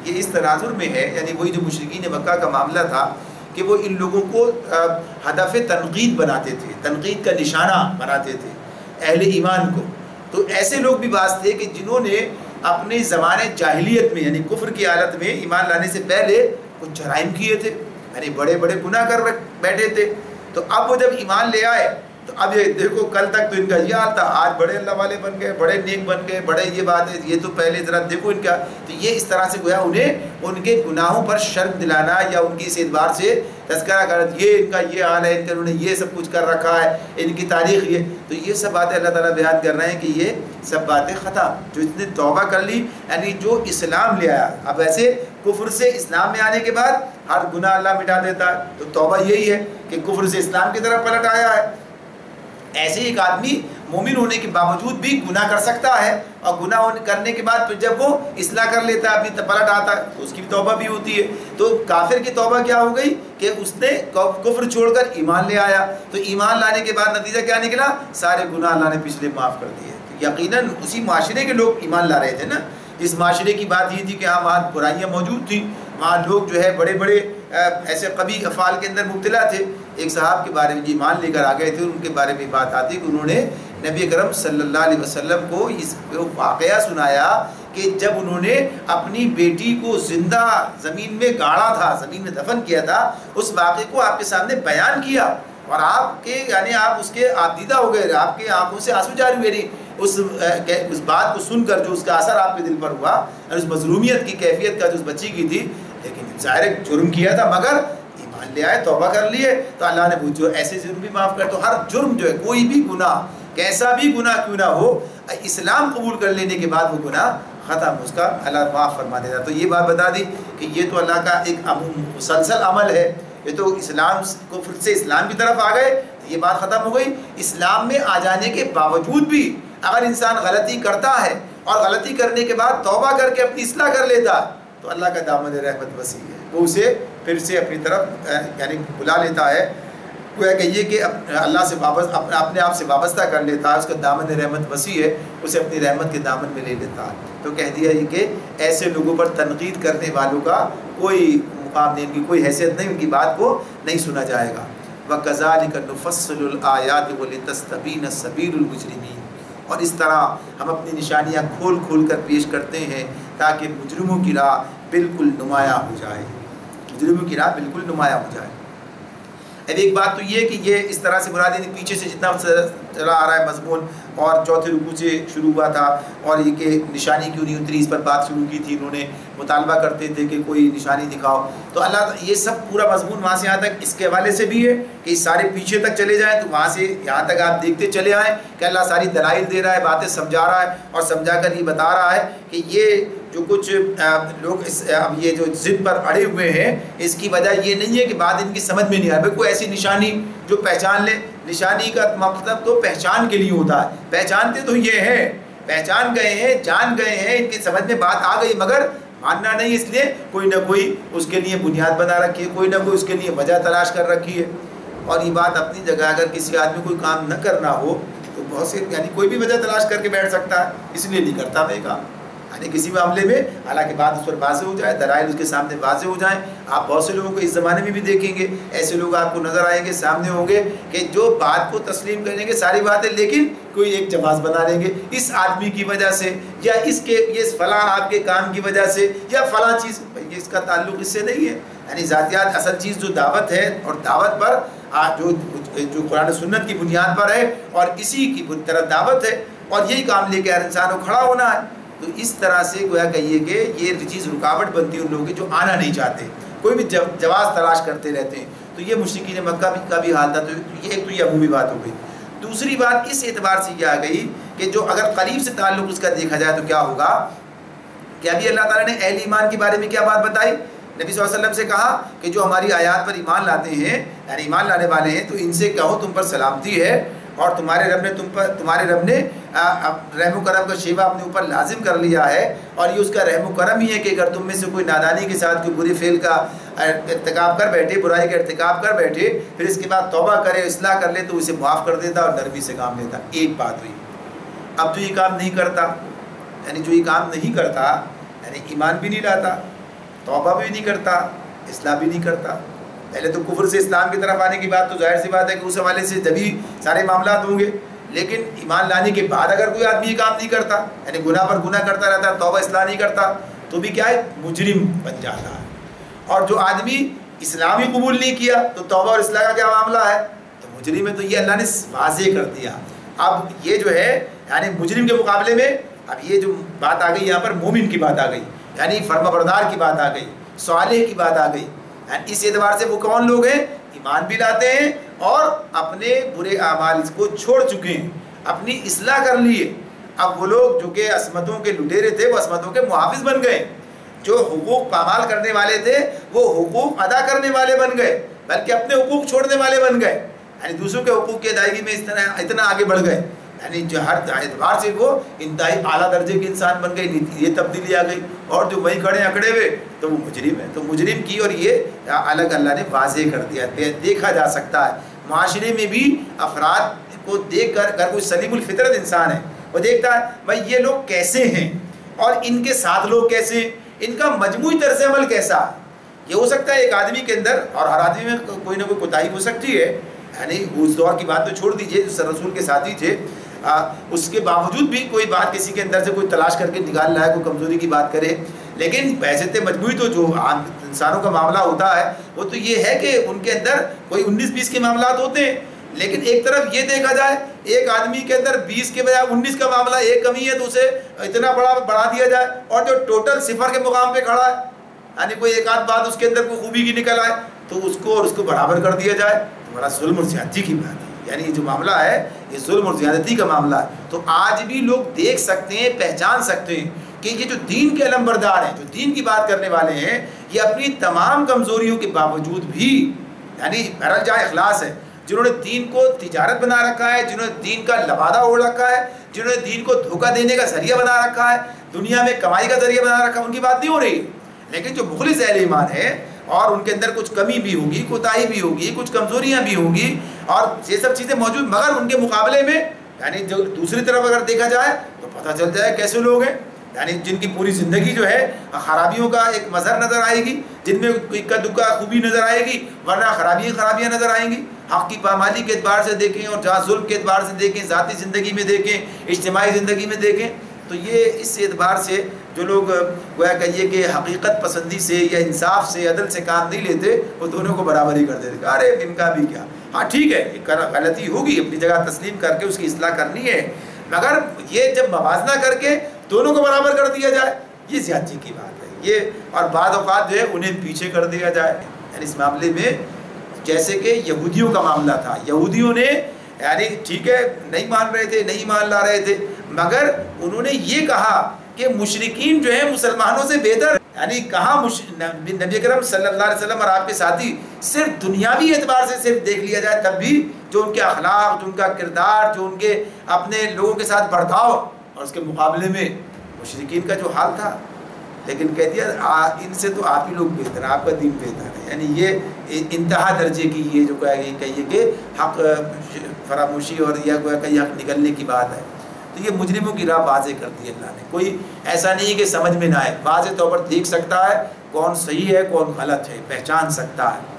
یہ اس تناظر میں ہے، یعنی وہی جو مشرکین مکہ کا معاملہ تھا کہ وہ ان لوگوں کو ہدف تنقید بناتے تھے، تنقید کا نشانہ بناتے تھے اہل ایمان کو، تو ایسے لوگ بھی بعض تھے کہ جنہوں نے اپنے زمانے جاہلیت میں یعنی کفر کی حالت میں ایمان لانے سے پہلے کچھ جرائم کیے تھے، یعنی بڑے بڑے گناہ کر بیٹھے تھے، تو اب وہ جب ایمان لے آئے تو اب یہ دیکھو کل تک تو ان کا یہ حال تھا، آج بڑے اللہ والے بن گئے، بڑے نیک بن گئے، بڑے یہ بات ہے، یہ تو پہلے ذرا دیکھو ان کا، تو یہ اس طرح سے گویا انہیں ان کے گناہوں پر شرم دلانا یا ان کی اس اعتبار سے تذکرہ کر، یہ ان کا یہ حال ہے، انہوں نے یہ سب کچھ کر رکھا ہے، ان کی تاریخ یہ، تو یہ سب باتیں اللہ تعالیٰ بیان کر رہے ہیں کہ یہ سب باتیں خطا، جو اس نے توبہ کر لی، یعنی جو اسلام لے آیا، اب ایسے کفر سے اسلام میں آنے کے بعد ہر گناہ اللہ مٹا دیتا ہے، تو توبہ یہی ہے کہ کفر سے اسلام کی طرف پلٹ آیا ہے۔ ایسے ایک آدمی مومن ہونے کے باوجود بھی گناہ کر سکتا ہے، اور گناہ کرنے کے بعد پھر جب وہ اصلاح کر لیتا ہے، اپنی پلٹ آتا ہے، تو اس کی توبہ بھی ہوتی ہے۔ تو کافر کی توبہ کیا ہو گئی کہ اس نے کفر چھوڑ کر ایمان لے آیا، تو ایمان لانے کے بعد نتیجہ کیا نکلا، سارے گناہ اللہ نے پچھلے معاف کر دیے۔ تو یقیناً اسی معاشرے کے لوگ ایمان لا رہے تھے نا، جس معاشرے کی بات یہ تھی کہ ہاں وہاں برائیاں موجود تھیں، وہاں لوگ جو ہے بڑے بڑے ایسے قبیح افعال کے اندر مبتلا تھے۔ ایک صاحب کے بارے میں ایمان لے کر آ گئے تھے، ان کے بارے میں بات آتی کہ انہوں نے نبی اکرم صلی اللہ علیہ وسلم کو اس واقعہ سنایا کہ جب انہوں نے اپنی بیٹی کو زندہ زمین میں گاڑا تھا، زمین میں دفن کیا تھا، اس واقعے کو آپ کے سامنے بیان کیا، اور آپ کے یعنی آپ اس کے آپ دیدہ ہو گئے، آپ کے آنکھوں سے آنسو جاری ہوئے، اس بات کو سن کر جو اس کا اثر آپ کے دل پر ہوا، اور اس مظلومیت کی کیفیت کا جو اس بچی کی تھی، لیکن ظاہر جرم کیا تھا مگر ایمان لے آئے، توبہ کر لیے، تو اللہ نے جو ایسے جرم بھی معاف کر، تو ہر جرم جو ہے، کوئی بھی گناہ کیسا بھی گناہ کیوں نہ ہو، اسلام قبول کر لینے کے بعد وہ گناہ ختم، اس کا اللہ معاف فرما دیتا۔ تو یہ بات بتا دی کہ یہ تو اللہ کا ایک مسلسل عمل ہے، یہ تو اسلام کفر سے اسلام کی طرف آ گئے تو یہ بات ختم ہو گئی۔ اسلام میں آ جانے کے باوجود بھی اگر انسان غلطی کرتا ہے اور غلطی کرنے کے بعد توبہ کر کے اپنی اصلاح کر لیتا تو اللہ کا دامن رحمت وسیع ہے، وہ اسے پھر سے اپنی طرف یعنی بلا لیتا ہے۔ گویا کہ یہ کہ اللہ سے وابستہ اپنے آپ سے وابستہ کر لیتا ہے، اس کا دامن رحمت وسیع ہے، اسے اپنی رحمت کے دامن میں لے لیتا ہے۔ تو کہہ دیا یہ کہ ایسے لوگوں پر تنقید کرنے والوں کا کوئی مقام نہیں، ان کی کوئی حیثیت نہیں، ان کی بات کو نہیں سنا جائے گا۔ وَكَذَلِكَ نُفَصِّلُ الْآيَاتِ وَلِتَسْتَبِينَ سَبِيلُ الْمُجْرِمِينَ، اور اس طرح ہم اپنی نشانیاں کھول کھول کر پیش کرتے ہیں تاکہ مجرموں کی راہ بالکل نمایاں ہو جائے، مجرموں کی راہ بالکل نمایاں ہو جائے۔ اب ایک بات تو یہ کہ یہ اس طرح سے مراد پیچھے سے جتنا چلا آ رہا ہے مضمون، اور چوتھے رکوع سے شروع ہوا تھا، اور یہ کہ نشانی کیوں نہیں اتری، اس پر بات شروع کی تھی، انہوں نے مطالبہ کرتے تھے کہ کوئی نشانی دکھاؤ، تو اللہ یہ سب پورا مضمون وہاں سے یہاں تک اس کے حوالے سے بھی ہے کہ سارے پیچھے تک چلے جائیں تو وہاں سے یہاں تک آپ دیکھتے چلے آئیں کہ اللہ ساری دلائل دے رہا ہے، باتیں سمجھا رہا ہے، اور سمجھا کر یہ بتا رہا ہے کہ یہ جو کچھ لوگ اب یہ جو ضد پر اڑے ہوئے ہیں، اس کی وجہ یہ نہیں ہے کہ بات ان کی سمجھ میں نہیں آ رہی، کوئی ایسی نشانی جو پہچان لے۔ نشانی کا مطلب تو پہچان کے لیے ہوتا ہے، پہچانتے تو یہ ہیں، پہچان گئے ہیں، جان گئے ہیں، ان کی سمجھ میں بات آ گئی، مگر ماننا نہیں، اس لیے کوئی نہ کوئی اس کے لیے بنیاد بنا رکھی ہے، کوئی نہ کوئی اس کے لیے وجہ تلاش کر رکھی ہے۔ اور یہ بات اپنی جگہ اگر کسی آدمی کوئی کام نہ کرنا ہو تو بہت سے یعنی کوئی بھی وجہ تلاش کر کے بیٹھ سکتا ہے، اس لیے نہیں کرتا میں کام، یعنی کسی معاملے میں حالانکہ بات اس پر واضح ہو جائے، دلائل اس کے سامنے واضح ہو جائیں۔ آپ بہت سے لوگوں کو اس زمانے میں بھی دیکھیں گے، ایسے لوگ آپ کو نظر آئیں گے، سامنے ہوں گے کہ جو بات کو تسلیم کریں گے ساری باتیں، لیکن کوئی ایک جواز بنا لیں گے اس آدمی کی وجہ سے، یا اس کے یہ فلاں آپ کے کام کی وجہ سے، یا فلاں چیز، اس کا تعلق اس سے نہیں ہے۔ یعنی ذاتیات اصل چیز جو دعوت ہے، اور دعوت پر جو قرآن و سنت کی بنیاد پر ہے، اور اسی کی طرف دعوت ہے، اور یہی کام لے کے ہر انسان کو کھڑا ہونا ہے۔ تو اس طرح سے گویا کہیے کہ یہ چیز رکاوٹ بنتی ہے ان لوگوں کی جو آنا نہیں چاہتے، کوئی بھی جواز تلاش کرتے رہتے ہیں۔ تو یہ مشرکین مکہ کا بھی حال تھا، تو ایک تو یہ عمومی بات ہو گئی۔ دوسری بات اس اعتبار سے یہ آ گئی کہ جو اگر قریب سے تعلق اس کا دیکھا جائے تو کیا ہوگا کہ ابھی اللہ تعالیٰ نے اہل ایمان کے بارے میں کیا بات بتائی، نبی صلی اللہ علیہ وسلم سے کہا کہ جو ہماری آیات پر ایمان لاتے ہیں، یعنی ایمان لانے والے ہیں، تو ان سے کہو تم پر سلامتی ہے، اور تمہارے رب نے رحم و کرم کا شیوا اپنے اوپر لازم کر لیا ہے، اور یہ اس کا رحم و کرم ہی ہے کہ اگر تم میں سے کوئی نادانی کے ساتھ کوئی برے فعل کا ارتکاب کر بیٹھے، برائی کا ارتکاب کر بیٹھے، پھر اس کے بعد توبہ کرے، اصلاح کر لے، تو اسے معاف کر دیتا اور نرمی سے کام لیتا۔ ایک بات ہوئی۔ اب جو یہ کام نہیں کرتا، یعنی جو یہ کام نہیں کرتا، یعنی ایمان بھی نہیں لاتا، توبہ بھی نہیں کرتا، اصلاح بھی نہیں کرتا، پہلے تو کفر سے اسلام کی طرف آنے کی بات تو ظاہر سی بات ہے کہ اس حوالے سے جبھی سارے معاملات ہوں گے، لیکن ایمان لانے کے بعد اگر کوئی آدمی یہ کام نہیں کرتا، یعنی گناہ پر گناہ کرتا رہتا ہے، توبہ اصلاح نہیں کرتا، تو بھی کیا ہے، مجرم بن جاتا ہے۔ اور جو آدمی اسلام ہی قبول نہیں کیا تو توبہ اور اصلاح کا کیا معاملہ ہے، تو مجرم ہے۔ تو یہ اللہ نے واضح کر دیا۔ اب یہ جو ہے یعنی مجرم کے مقابلے میں اب یہ جو بات آ گئی یہاں پر مومن کی بات آ گئی، یعنی فرما بردار کی بات آ گئی، صالح کی بات آ گئی۔ اس اعتبار سے وہ کون لوگ ہیں، ایمان بھی لاتے ہیں اور اپنے برے اعمال کو چھوڑ چکے ہیں، اپنی اصلاح کر لیے۔ اب وہ لوگ جو کہ عصمتوں کے لٹیرے تھے وہ عصمتوں کے محافظ بن گئے، جو حقوق پامال کرنے والے تھے وہ حقوق ادا کرنے والے بن گئے، بلکہ اپنے حقوق چھوڑنے والے بن گئے، یعنی دوسروں کے حقوق کی ادائیگی میں اتنا آگے بڑھ گئے، یعنی جو ہر اعتبار سے وہ انتہائی اعلیٰ درجے کے انسان بن گئے۔ یہ تبدیلی آ گئی، اور جو وہیں کھڑے اکڑے ہوئے تو وہ مجرم ہے۔ تو مجرم کی اور یہ الگ اللہ نے واضح کر دیا، دیکھا جا سکتا ہے۔ معاشرے میں بھی افراد کو دیکھ کر اگر کوئی سلیم الفطرت انسان ہے وہ دیکھتا ہے بھائی یہ لوگ کیسے ہیں، اور ان کے ساتھ لوگ کیسے ہیں، ان کا مجموعی طرز عمل کیسا ہے۔ یہ ہو سکتا ہے ایک آدمی کے اندر، اور ہر آدمی میں کوئی نہ کوئی کوتاہی ہو سکتی ہے، یعنی اس دور کی بات تو چھوڑ دیجئے، جو رسول کے ساتھی تھے اس کے باوجود بھی کوئی بات کسی کے اندر سے کوئی تلاش کر کے نکال رہا ہے، کوئی کمزوری کی بات کرے، لیکن بحثیت مجموعی تو جو عام انسانوں کا معاملہ ہوتا ہے وہ تو یہ ہے کہ ان کے اندر کوئی 19-20 کے معاملات ہوتے ہیں، لیکن ایک طرف یہ دیکھا جائے ایک آدمی کے اندر 20 کے بجائے 19 کا معاملہ ایک کمی ہے تو اسے اتنا بڑھا دیا جائے، اور جو ٹوٹل صفر کے مقام پہ کھڑا ہے، یعنی کوئی ایک آدھ بات اس کے اندر کوئی خوبی کی نکل آئے تو اس کو برابر کر دیا جائے، تو بڑا ظلم اور زیادتی کی بات ہے۔ یعنی جو معاملہ ہے یہ ظلم اور زیادتی کا معاملہ ہے۔ تو آج بھی لوگ دیکھ سکتے ہیں، پہچان سکتے ہیں کہ یہ جو دین کے علم بردار ہیں، جو دین کی بات کرنے والے ہیں، یہ اپنی تمام کمزوریوں کے باوجود بھی یعنی بہرحال جائے اخلاص ہے، جنہوں نے دین کو تجارت بنا رکھا ہے، جنہوں نے دین کا لبادہ اوڑھ رکھا ہے، جنہوں نے دین کو دھوکہ دینے کا ذریعہ بنا رکھا ہے، دنیا میں کمائی کا ذریعہ بنا رکھا ہے، ان کی بات نہیں ہو رہی۔ لیکن جو مخلص اہل ایمان ہے اور ان کے اندر کچھ کمی بھی ہوگی، کوتاہی بھی ہوگی، کچھ کمزوریاں بھی ہوں گی، اور یہ سب چیزیں موجود، مگر ان کے مقابلے میں یعنی جو دوسری طرف اگر دیکھا جائے تو پتہ چل جائے کیسے لوگ ہیں، یعنی جن کی پوری زندگی جو ہے خرابیوں کا ایک مظہر نظر آئے گی، جن میں اکا دکا خوبی نظر آئے گی، ورنہ خرابیاں نظر آئیں گی۔ حق کی پامالی کے اعتبار سے دیکھیں، اور جہاں ظلم کے اعتبار سے دیکھیں، ذاتی زندگی میں دیکھیں، اجتماعی زندگی میں دیکھیں، تو یہ اس اعتبار سے جو لوگ گویا کہیے کہ حقیقت پسندی سے یا انصاف سے عدل سے کام نہیں لیتے، وہ دونوں کو برابر ہی کر دیتے، ارے ان کا بھی کیا، ہاں ٹھیک ہے غلطی ہوگی، اپنی جگہ تسلیم کر کے اس کی اصلاح کرنی ہے، مگر یہ جب موازنہ کر کے دونوں کو برابر کر دیا جائے یہ زیادتی کی بات ہے، یہ اور بعض اوقات جو ہے انہیں پیچھے کر دیا جائے۔ یعنی اس معاملے میں جیسے کہ یہودیوں کا معاملہ تھا، یہودیوں نے یعنی ٹھیک ہے نہیں مان رہے تھے، نہیں مان لا رہے تھے، مگر انہوں نے یہ کہا کہ مشرکین جو ہیں مسلمانوں سے بہتر، یعنی کہاں نبی اکرم صلی اللہ علیہ وسلم اور آپ کے ساتھی صرف دنیاوی اعتبار سے صرف دیکھ لیا جائے تب بھی جو ان کے اخلاق، جو ان کا کردار، جو ان کے اپنے لوگوں کے ساتھ برتاؤ، اور اس کے مقابلے میں مشرکین کا جو حال تھا، لیکن کہہ دیا ان سے تو آپ ہی لوگ بہتر ہیں، آپ کا دین بہتر ہے۔ یعنی یہ انتہا درجے کی یہ جو کہیے کہ حق فراموشی اور یا کہ حق نکلنے کی بات ہے، تو یہ مجرموں کی راہ واضح کر دی اللہ نے۔ کوئی ایسا نہیں ہے کہ سمجھ میں نہ آئے، واضح طور پر دیکھ سکتا ہے کون صحیح ہے کون غلط ہے، پہچان سکتا ہے،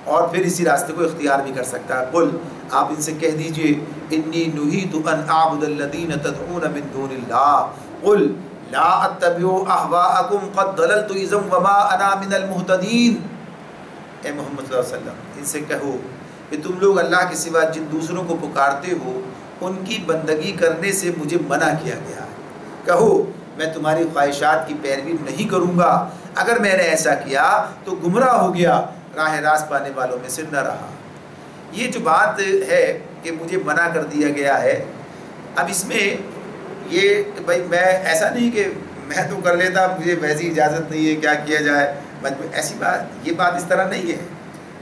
اور پھر اسی راستے کو اختیار بھی کر سکتا ہے۔ قل آپ ان سے کہہ دیجئے انی نہیت ان اعبد الذین تدعون من دون اللہ قل لا اتبع اہواءکم قد ضللت اذا وما انا من المہتدین۔ اے محمد صلی اللہ علیہ وسلم ان سے کہو کہ تم لوگ اللہ کے سوا جن دوسروں کو پکارتے ہو ان کی بندگی کرنے سے مجھے منع کیا گیا ہے، کہو میں تمہاری خواہشات کی پیروی نہیں کروں گا، اگر میں نے ایسا کیا تو گمراہ ہو گیا، راہ راست پانے والوں میں سے نہ رہا۔ یہ جو بات ہے کہ مجھے منع کر دیا گیا ہے، اب اس میں یہ کہ بھائی میں ایسا نہیں کہ میں تو کر لیتا، مجھے ویسی اجازت نہیں ہے، کیا کیا جائے، ایسی بات، یہ بات اس طرح نہیں ہے۔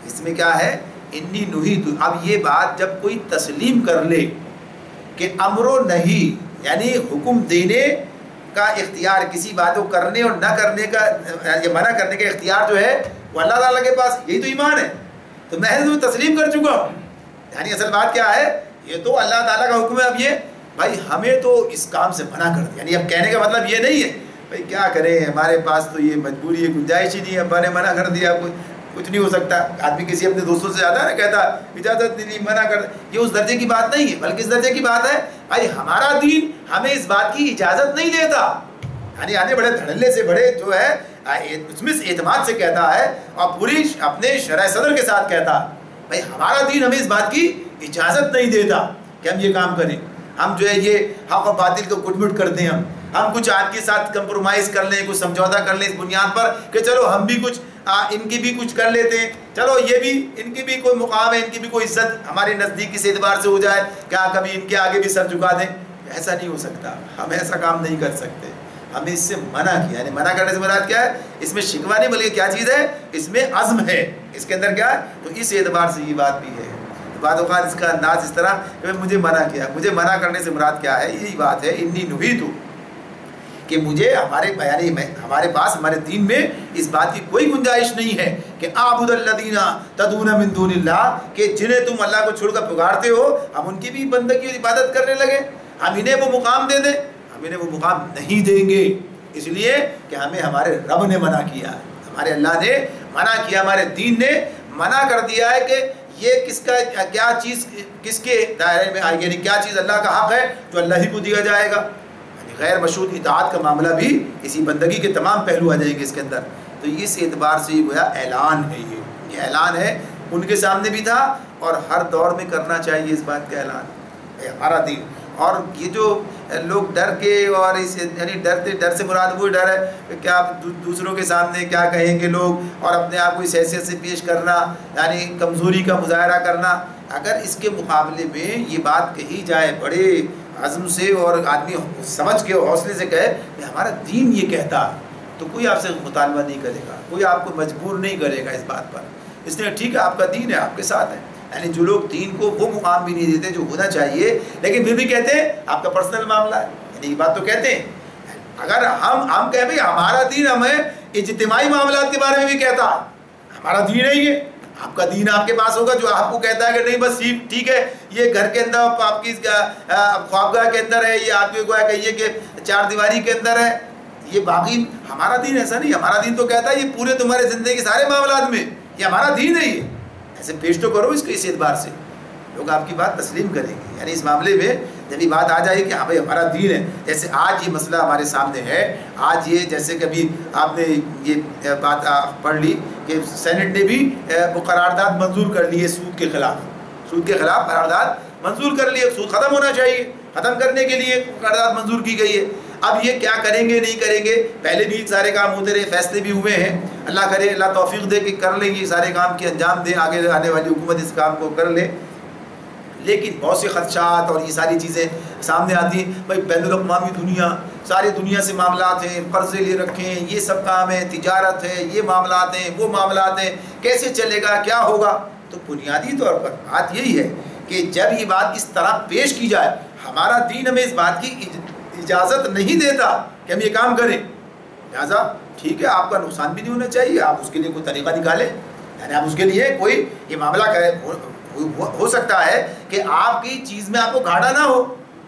اس میں کیا ہے انی نہیت، اب یہ بات جب کوئی تسلیم کر لے کہ امر و نہی یعنی حکم دینے کا اختیار، کسی بات کو کرنے اور نہ کرنے کا یا منع کرنے کا اختیار جو ہے وہ اللہ تعالیٰ کے پاس، یہی تو ایمان ہے، تو میں تو تسلیم کر چکا ہوں۔ یعنی اصل بات کیا ہے، یہ تو اللہ تعالیٰ کا حکم ہے، اب یہ بھائی ہمیں تو اس کام سے منع کر دیا، یعنی اب کہنے کا مطلب یہ نہیں ہے بھائی کیا کریں ہمارے پاس تو یہ مجبوری ہے، گنجائش ہی نہیں ہے، ابا نے منع کر دیا، کچھ نہیں ہو سکتا۔ آدمی کسی اپنے دوستوں سے جاتا ہے نا، کہتا اجازت نہیں منع کر، یہ اس درجے کی بات نہیں ہے، بلکہ اس درجے کی بات ہے بھائی ہمارا دین ہمیں اس بات کی اجازت نہیں دیتا، یعنی آنے بڑے دھڑلے سے بڑے جو ہے اس میں اعتماد سے کہتا ہے اور پوری اپنے شرح صدر کے ساتھ کہتا بھائی ہمارا دین ہمیں اس بات کی اجازت نہیں دیتا کہ ہم یہ کام کریں، ہم جو ہے یہ حق و باطل کو کٹ مٹ کر دیں، ہم کچھ آپ کے ساتھ کمپرومائز کر لیں، کچھ سمجھوتا کر لیں اس بنیاد پر کہ چلو ہم بھی کچھ ان کی بھی کچھ کر لیتے ہیں، چلو یہ بھی ان کی بھی کوئی مقام ہے، ان کی بھی کوئی عزت ہمارے نزدیک اس اعتبار سے ہو جائے، کیا کبھی ان کے آگے بھی سر جھکا دیں، ایسا نہیں ہو سکتا، ہم ایسا کام نہیں کر سکتے، ہمیں اس سے منع کیا، یعنی منع کرنے سے مراد کیا ہے، اس میں شکوہ نہیں بلکہ کیا چیز ہے، اس میں عزم ہے، اس کے اندر کیا ہے، تو اس اعتبار سے یہ بات بھی ہے۔ بعض اوقات اس کا انداز اس طرح کہ مجھے منع کیا، مجھے منع کرنے سے مراد کیا ہے، یہی بات ہے انی نہیت، کہ مجھے ہمارے پاس ہمارے دین میں اس بات کی کوئی گنجائش نہیں ہے کہ اعبد الذین تدعون من دون اللہ، کہ جنہیں تم اللہ کو چھوڑ کر پکارتے ہو ہم ان کی بھی بندگی اور عبادت کرنے لگے، ہم انہیں وہ مقام دے دیں، ہم انہیں وہ مقام نہیں دیں گے، اس لیے کہ ہمیں ہمارے رب نے منع کیا ہے، ہمارے اللہ نے منع کیا، ہمارے دین نے منع کر دیا ہے کہ یہ کس کا کیا چیز کس کے دائرے میں آئے گی، یعنی کیا چیز اللہ کا حق ہے جو اللہ ہی کو دیا جائے گا، غیر مشروط اطاعت کا معاملہ بھی اسی بندگی کے تمام پہلو آ جائیں گے اس کے اندر، تو اس اعتبار سے یہ گویا اعلان ہے، یہ اعلان ہے، ان کے سامنے بھی تھا اور ہر دور میں کرنا چاہیے اس بات کا اعلان، ہمارا دین۔ اور یہ جو لوگ ڈر کے اور اس یعنی ڈر سے مراد وہی ڈر ہے کہ کیا دوسروں کے سامنے کیا کہیں گے لوگ، اور اپنے آپ کو اس حیثیت سے پیش کرنا، یعنی کمزوری کا مظاہرہ کرنا، اگر اس کے مقابلے میں یہ بات کہی جائے بڑے عزم سے اور آدمی سمجھ کے حوصلے سے کہے کہ ہمارا دین یہ کہتا، تو کوئی آپ سے مطالبہ نہیں کرے گا، کوئی آپ کو مجبور نہیں کرے گا اس بات پر، اس لیے ٹھیک ہے آپ کا دین ہے، آپ کے ساتھ ہے۔ یعنی جو لوگ دین کو وہ مقام بھی نہیں دیتے جو ہونا چاہیے، لیکن پھر بھی کہتے ہیں آپ کا پرسنل معاملہ ہے، یعنی یہ بات تو کہتے ہیں، اگر ہم کہیں بھائی ہمارا دین ہمیں اجتماعی معاملات کے بارے میں بھی کہتا ہے ہمارا دین ہے یہ. آپ کا دین آپ کے پاس ہوگا جو آپ کو کہتا ہے کہ نہیں بس ٹھیک ہے یہ گھر کے اندر آپ کی خوابگاہ کے اندر ہے, یہ آپ کو گویا کہیے کہ چار دیواری کے اندر ہے, یہ باقی ہمارا دین ایسا نہیں. ہمارا دین تو کہتا ہے یہ پورے تمہارے زندگی کے سارے معاملات میں یہ ہمارا دین ہے. یہ ایسے پیش تو کرو اس کے اس اعتبار سے لوگ آپ کی بات تسلیم کریں گے. یعنی اس معاملے میں جب یہ بات آ جائے کہ ہاں بھائی ہمارا دین ہے, جیسے آج یہ مسئلہ ہمارے سامنے ہے, آج یہ جیسے کبھی آپ نے یہ بات پڑھ لی کہ سینٹ نے بھی وہ قرارداد منظور کر لی ہے سود کے خلاف قرارداد منظور کر لی ہے. سود ختم ہونا چاہیے, ختم کرنے کے لیے قرارداد منظور کی گئی ہے. اب یہ کیا کریں گے نہیں کریں گے, پہلے بھی سارے کام ہوتے رہے, فیصلے بھی ہوئے ہیں, اللہ کرے اللہ توفیق دے کہ کر لیں گے سارے کام کی انجام دیں, آگے آنے والی حکومت اس کام کو کر لے. لیکن بہت سے خدشات اور یہ ساری چیزیں سامنے آتی ہیں. بھائی بین الاقوامی دنیا, ساری دنیا سے معاملات ہیں, قرضے لے رکھے ہیں, یہ سب کام ہے, تجارت ہے, یہ معاملات ہیں, وہ معاملات ہیں, کیسے چلے گا, کیا ہوگا. تو بنیادی طور پر بات یہی ہے کہ جب یہ بات اس طرح پیش کی جائے, ہمارا دین ہمیں اس بات کی اجازت نہیں دیتا کہ ہم یہ کام کریں, لہٰذا ٹھیک ہے آپ کا نقصان بھی نہیں ہونا چاہیے, آپ اس کے لیے کوئی طریقہ نکالیں. یعنی آپ اس کے لیے کوئی یہ معاملہ کریں, ہو سکتا ہے کہ آپ کی چیز میں آپ کو گھاٹا نہ ہو,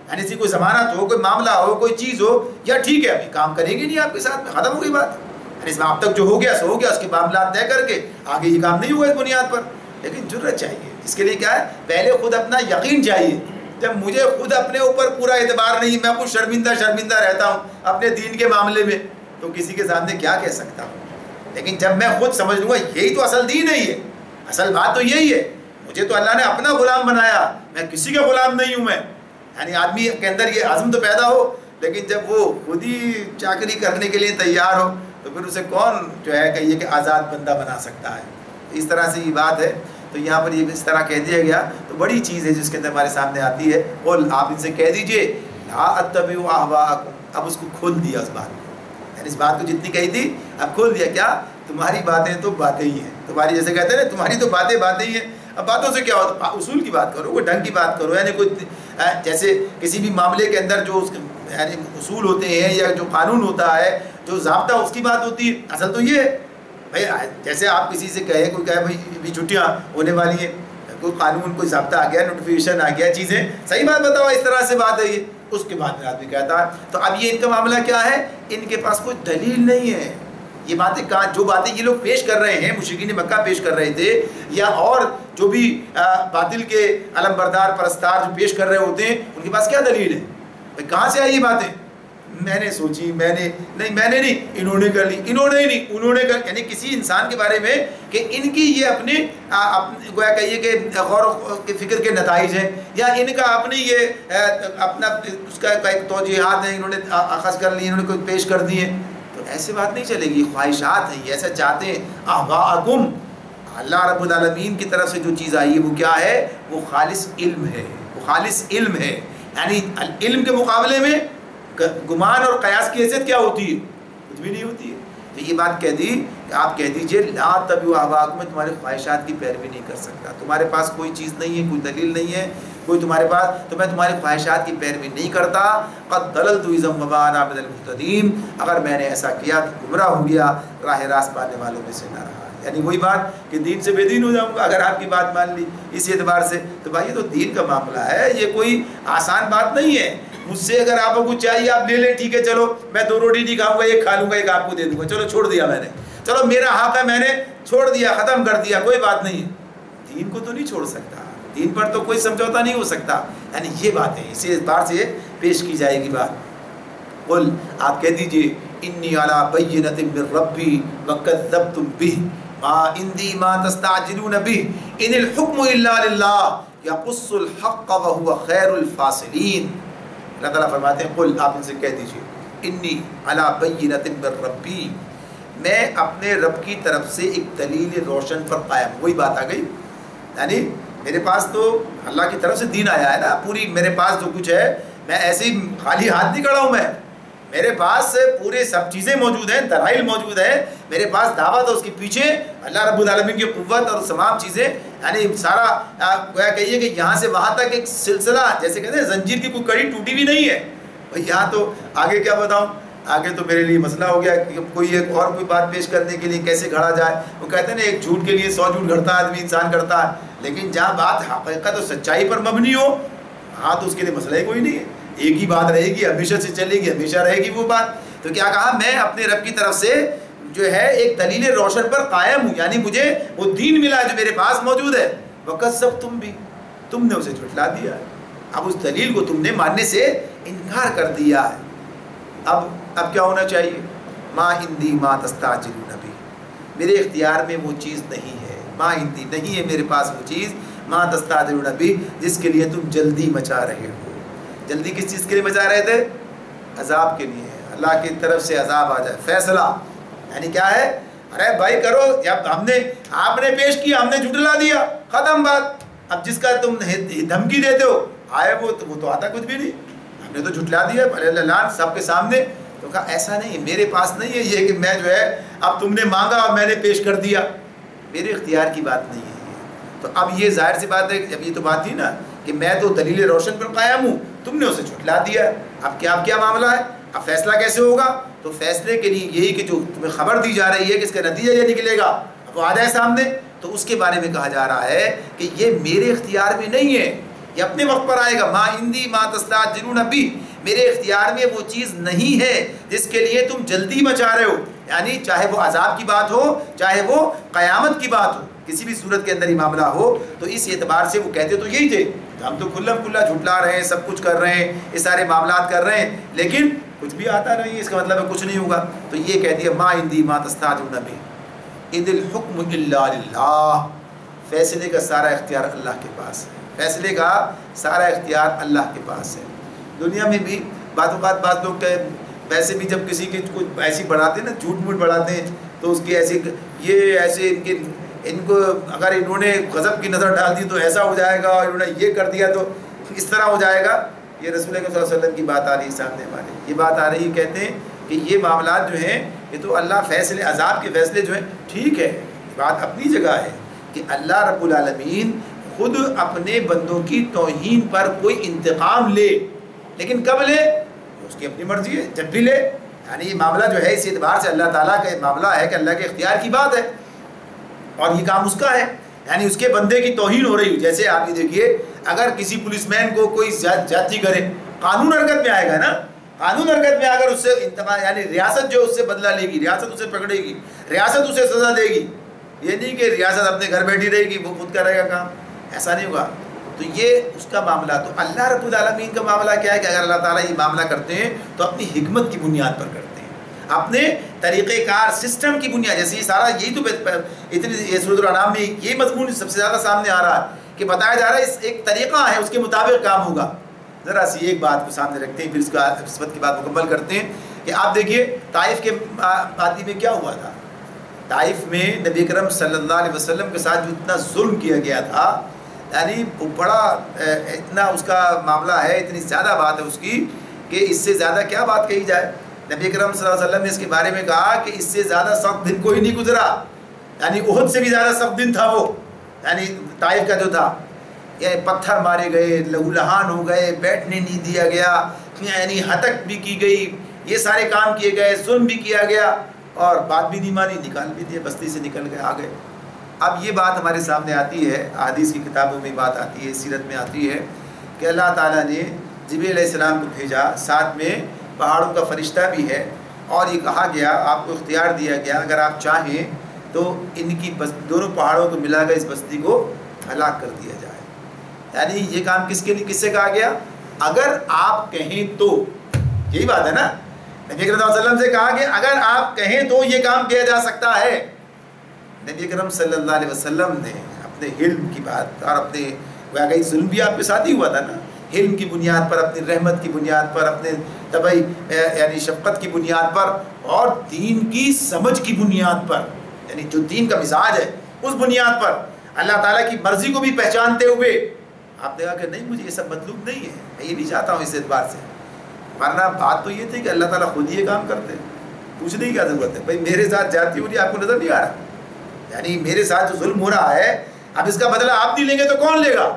یعنی کوئی ضمانت ہو, کوئی معاملہ ہو, کوئی چیز ہو, یا ٹھیک ہے ابھی کام کریں گے نہیں آپ کے ساتھ, ختم ہو گئی بات. یعنی اس میں اب تک جو ہو گیا سو ہو گیا, اس کے معاملات طے کر کے آگے یہ کام نہیں ہوا اس بنیاد پر. لیکن جرأت چاہیے, اس کے لیے کیا ہے, پہلے خود اپنا یقین چاہیے. جب مجھے خود اپنے اوپر پورا اعتبار نہیں, میں کچھ شرمندہ رہتا ہوں اپنے دین کے معاملے میں, تو کسی کے سامنے کیا کہہ سکتا ہوں. لیکن جب میں خود سمجھ لوں گا یہی تو اصل دین ہے, یہ اصل بات تو یہی ہے, مجھے تو اللہ نے اپنا غلام بنایا, میں کسی کا غلام نہیں ہوں میں. یعنی آدمی کے اندر یہ عزم تو پیدا ہو, لیکن جب وہ خود ہی چاکری کرنے کے لیے تیار ہو تو پھر اسے کون جو ہے کہیے کہ آزاد بندہ بنا سکتا ہے. اس طرح سے یہ بات ہے. تو یہاں پر یہ اس طرح کہہ دیا گیا تو بڑی چیز ہے جس کے اندر ہمارے سامنے آتی ہے. اور آپ ان سے کہہ دیجئے لا اتبع اہواءکم, اب اس کو کھول دیا اس بات کو, یعنی اس بات کو جتنی کہی تھی اب کھول دیا. کیا تمہاری باتیں تو باتیں ہی ہیں, تمہاری جیسے کہتے ہیں نا تمہاری تو باتیں ہی ہیں. اب باتوں سے کیا ہوتا, اصول کی بات کرو, کوئی ڈھنگ کی بات کرو. یعنی کوئی جیسے کسی بھی معاملے کے اندر جو یعنی اصول ہوتے ہیں یا جو قانون ہوتا ہے, جو ضابطہ, اس کی بات ہوتی ہے. اصل تو یہ ہے بھائی, جیسے آپ کسی سے کہے, کوئی کہے بھائی ابھی چھٹیاں ہونے والی ہیں, کوئی قانون کوئی ضابطہ آ گیا, نوٹیفیکیشن آ گیا, چیزیں صحیح بات بتاؤ, اس طرح سے بات ہے یہ. اس کے بعد میں آدمی کہتا ہے تو اب یہ ان کا معاملہ کیا ہے, ان کے پاس کوئی دلیل نہیں ہے. یہ باتیں کہاں, جو باتیں یہ لوگ پیش کر رہے ہیں, مشرکین مکہ پیش کر رہے تھے, یا اور جو بھی باطل کے علم بردار پرستار جو پیش کر رہے ہوتے ہیں, ان کے پاس کیا دلیل ہے بھائی, کہاں سے آئی یہ باتیں. میں نے سوچی, میں نے نہیں, انہوں نے کر لی, انہوں نے کر, یعنی کسی انسان کے بارے میں کہ ان کی یہ اپنے گویا کہیے کہ غور کے فکر کے نتائج ہیں, یا ان کا اپنی یہ اپنا اس کا ایک توجیحات ہیں, انہوں نے اخذ کر لی, انہوں نے کوئی پیش کر دی ہیں. تو ایسے بات نہیں چلے گی, خواہشات ہیں, یہ ایسا چاہتے ہیں. اہواءکم, اللہ رب العالمین کی طرف سے جو چیز آئی ہے وہ کیا ہے, وہ خالص علم ہے, وہ خالص علم ہے. یعنی علم کے مقابلے میں گمان اور قیاس کی حیثیت کیا ہوتی ہے, کچھ بھی نہیں ہوتی ہے. تو یہ بات کہہ دی کہ آپ کہہ دیجئے لا تبعوا اہواءکم, میں تمہارے خواہشات کی پیروی نہیں کر سکتا. تمہارے پاس کوئی چیز نہیں ہے, کوئی دلیل نہیں ہے, کوئی تمہارے پاس, تو میں تمہارے خواہشات کی پیروی نہیں کرتا. قد ضللت اذا وما انا من المهتدین, اگر میں نے ایسا کیا تو گمراہ ہو گیا, راہ راست پانے والوں میں سے نہ رہا. یعنی وہی بات کہ دین سے بے دین ہو جاؤں گا اگر آپ کی بات مان لی اس اعتبار سے. تو بھائی یہ تو دین کا معاملہ ہے, یہ کوئی آسان بات نہیں ہے. مجھ سے اگر آپ کو کچھ چاہیے آپ لے لیں, ٹھیک ہے, چلو میں 2 روٹی نہیں کھاؤں گا, ایک کھا لوں گا, ایک آپ کو دے دوں گا, چلو چھوڑ دیا میں نے, چلو میرا حق ہے, میں نے چھوڑ دیا, ختم کر دیا, کوئی بات نہیں ہے. دین کو تو نہیں چھوڑ سکتا, دین پر تو کوئی سمجھوتا نہیں ہو سکتا. یعنی یہ باتیں اسی اعتبار سے پیش کی جائے گی بات. قل, آپ کہہ دیجئے انی علی بینۃ من ربی وکذبتم بہ ما عندی ما تستعجلون بہ ان الحکم الا للہ یقص الحق وهو خیر الفاصلین. اللہ تعالیٰ فرماتے ہیں قل, آپ ان سے کہہ دیجئے انی علی بینۃ من ربی, میں اپنے رب کی طرف سے ایک دلیل روشن پر قائم. وہی بات آ گئی, یعنی میرے پاس تو اللہ کی طرف سے دین آیا ہے نا, پوری میرے پاس جو کچھ ہے, میں ایسے ہی خالی ہاتھ نہیں کھڑا ہوں, میں میرے پاس پورے سب چیزیں موجود ہیں, دلائل موجود ہیں, میرے پاس دعوت ہے, اس کے پیچھے اللہ رب العالمین کی قوت اور تمام چیزیں, یعنی سارا گویا کہیے کہ یہاں سے وہاں تک ایک سلسلہ, جیسے کہتے ہیں زنجیر کی کوئی کڑی ٹوٹی بھی نہیں ہے. بھائی یہاں تو آگے کیا بتاؤں, آگے تو میرے لیے مسئلہ ہو گیا کہ کوئی ایک اور کوئی بات پیش کرنے کے لیے کیسے گھڑا جائے. وہ کہتے ہیں نا ایک جھوٹ کے لیے 100 جھوٹ گھڑتا آدمی انسان کرتا ہے, لیکن جہاں بات حقیقت اور سچائی پر مبنی ہو ہاں تو اس کے لیے مسئلہ ہی کوئی نہیں ہے, ایک ہی بات رہے گی, ہمیشہ سے چلے گی, ہمیشہ رہے گی وہ بات. تو کیا کہا, میں اپنے رب کی طرف سے جو ہے ایک دلیل روشن پر قائم ہوں, یعنی مجھے وہ دین ملا جو میرے پاس موجود ہے. وَكَذَّبْتُمْ بِهِ, تم نے اسے جھٹلا دیا ہے, اب اس دلیل کو تم نے ماننے سے انکار کر دیا ہے. اب کیا ہونا چاہیے؟ ما عندی ما تستعجلون بہ, میرے اختیار میں وہ چیز نہیں ہے, ما عندی نہیں ہے میرے پاس وہ چیز, ما تستعجلون بہ, جس کے لیے تم جلدی مچا رہے ہو. جلدی کس چیز کے لیے مچا رہے تھے؟ عذاب کے لیے, اللہ کی طرف سے عذاب آ جائے, فیصلہ. یعنی کیا ہے, ارے بھائی کرو, جب آپ نے پیش کیا, ہم نے جھٹلا دیا, ختم بات. اب جس کا تم دھمکی دیتے ہو آئے وہ تو آتا کچھ بھی نہیں, ہم نے تو جھٹلا دیا اللہ سب کے سامنے. تو کہا ایسا نہیں, میرے پاس نہیں ہے یہ کہ میں جو ہے اب تم نے مانگا اور میں نے پیش کر دیا, میرے اختیار کی بات نہیں ہے. تو اب یہ ظاہر سی بات ہے, اب یہ تو بات تھی نا کہ میں تو دلیل روشن پر قائم ہوں, تم نے اسے جھٹلا دیا. اب کیا معاملہ ہے, اب فیصلہ کیسے ہوگا؟ تو فیصلے کے لیے یہی کہ جو تمہیں خبر دی جا رہی ہے کہ اس کا نتیجہ یہ نکلے گا, اب وہ آ جائے سامنے, تو اس کے بارے میں کہا جا رہا ہے کہ یہ میرے اختیار میں نہیں ہے, یہ اپنے وقت پر آئے گا. ما عندی ما تستعجلون بہ, میرے اختیار میں وہ چیز نہیں ہے جس کے لیے تم جلدی مچا رہے ہو. یعنی چاہے وہ عذاب کی بات ہو, چاہے وہ قیامت کی بات ہو, کسی بھی صورت کے اندر ہی معاملہ ہو, تو اس اعتبار سے وہ کہتے تو یہی تھے, ہم تو کھلا جھٹلا رہے ہیں, سب کچھ کر رہے ہیں, یہ سارے معاملات کر رہے ہیں, لیکن کچھ بھی آتا نہیں, اس کا مطلب ہے کچھ نہیں ہوگا. تو یہ کہہ دیا ما عندی ما تستعجلون بہ اذ الحکم الا للہ, فیصلے کا سارا اختیار اللہ کے پاس ہے, فیصلے کا سارا اختیار اللہ کے پاس ہے. دنیا میں بھی بعض اوقات بعض لوگ ویسے بھی جب کسی کے کچھ ایسی بڑھاتے ہیں نا, جھوٹ موٹ بڑھاتے ہیں, تو اس کی ایسے ان کو اگر انہوں نے غضب کی نظر ڈال دی تو ایسا ہو جائے گا, اور انہوں نے یہ کر دیا تو اس طرح ہو جائے گا. یہ رسول اللہ صلی اللہ علیہ وسلم کی بات آ رہی ہے سامنے والے, یہ بات آ رہی ہے, کہتے ہیں کہ یہ معاملات جو ہیں یہ تو اللہ فیصلے, عذاب کے فیصلے جو ہیں ٹھیک ہے, بات اپنی جگہ ہے کہ اللہ رب العالمین خود اپنے بندوں کی توہین پر کوئی انتقام لے, لیکن کب لے؟ اس کی اپنی مرضی ہے, جب بھی لے. یعنی یہ معاملہ جو ہے اس اعتبار سے اللہ تعالیٰ کا معاملہ ہے کہ اللہ کے اختیار کی بات ہے, اور یہ کام اس کا ہے. یعنی اس کے بندے کی توہین ہو رہی ہو, جیسے آپ یہ دیکھیے اگر کسی پولیس مین کو کوئی زیادتی کرے, قانون حرکت میں آئے گا نا, قانون حرکت میں اگر اس سے انتقام, یعنی ریاست جو اس سے بدلہ لے گی, ریاست اسے پکڑے گی, ریاست اسے سزا دے گی, یہ نہیں کہ ریاست اپنے گھر بیٹھی رہے گی, وہ خود کرے گا کام, ایسا نہیں ہوگا. تو یہ اس کا معاملہ. تو اللہ رب العالمین کا معاملہ کیا ہے کہ اگر اللہ تعالیٰ یہ معاملہ کرتے ہیں تو اپنی حکمت کی بنیاد پر کرتے ہیں, اپنے طریقہ کار سسٹم کی بنیاد. جیسے یہ سارا یہی تو اتنی سورۃ الانعام میں یہ مضمون سب سے زیادہ سامنے آ رہا ہے کہ بتایا جا رہا ہے اس ایک طریقہ ہے, اس کے مطابق کام ہوگا. ذرا سی ایک بات کو سامنے رکھتے ہیں, پھر اس کا نسبت کی بات مکمل کرتے ہیں کہ آپ دیکھیے طائف کے آدمی میں کیا ہوا تھا. طائف میں نبی کرم صلی اللہ علیہ وسلم کے ساتھ جو اتنا ظلم کیا گیا تھا, یعنی بڑا اتنا اس کا معاملہ ہے, اتنی زیادہ بات ہے اس کی کہ اس سے زیادہ کیا بات کہی جائے. نبی کرم صلی اللہ علیہ وسلم نے اس کے بارے میں کہا کہ اس سے زیادہ سخت دن کوئی نہیں گزرا, یعنی احد سے بھی زیادہ سخت دن تھا وہ, یعنی طائف کا جو تھا, یعنی پتھر مارے گئے, لہو لہان ہو گئے, بیٹھنے نہیں دیا گیا, یعنی ہتک بھی کی گئی, یہ سارے کام کیے گئے, ظلم بھی کیا گیا, اور بات بھی نہیں مانی, نکال بھی دیا, بستی سے نکل گئے, آ گئے. اب یہ بات ہمارے سامنے آتی ہے, احادیث کی کتابوں میں بات آتی ہے, سیرت میں آتی ہے کہ اللہ تعالیٰ نے جبریل علیہ السلام کو بھیجا, ساتھ میں پہاڑوں کا فرشتہ بھی ہے, اور یہ کہا گیا, آپ کو اختیار دیا گیا اگر آپ چاہیں تو ان کی دونوں پہاڑوں کو ملا کر اس بستی کو ہلاک کر دیا جائے. یعنی یہ کام کس کے لیے, کس سے کہا گیا؟ اگر آپ کہیں تو, یہی بات ہے نا, نبی کرم صلی اللہ علیہ وسلم سے کہا کہ اگر آپ کہیں تو یہ کام کیا جا سکتا ہے. نبی کرم صلی اللہ علیہ وسلم نے اپنے علم کی بات, اور اپنے واقعی ظلم بھی آپ کے ساتھ ہی ہوا تھا نا, علم کی بنیاد پر, اپنی رحمت کی بنیاد پر, اپنے طبعی یعنی شفقت کی بنیاد پر, اور دین کی سمجھ کی بنیاد پر, یعنی جو دین کا مزاج ہے اس بنیاد پر, اللہ تعالیٰ کی مرضی کو بھی پہچانتے ہوئے آپ نے کہا کہ نہیں مجھے یہ سب مطلوب نہیں ہے, میں یہ بھی چاہتا ہوں اس اعتبار سے. ورنہ بات تو یہ تھی کہ اللہ تعالیٰ خود یہ کام کرتے, پوچھنے کی کیا ضرورت ہے, بھائی میرے ساتھ جاتی ہو رہی آپ کو نظر نہیں آ رہا, یعنی میرے ساتھ جو ظلم ہو رہا ہے اب اس کا بدلہ آپ نہیں لیں گے تو کون لے گا,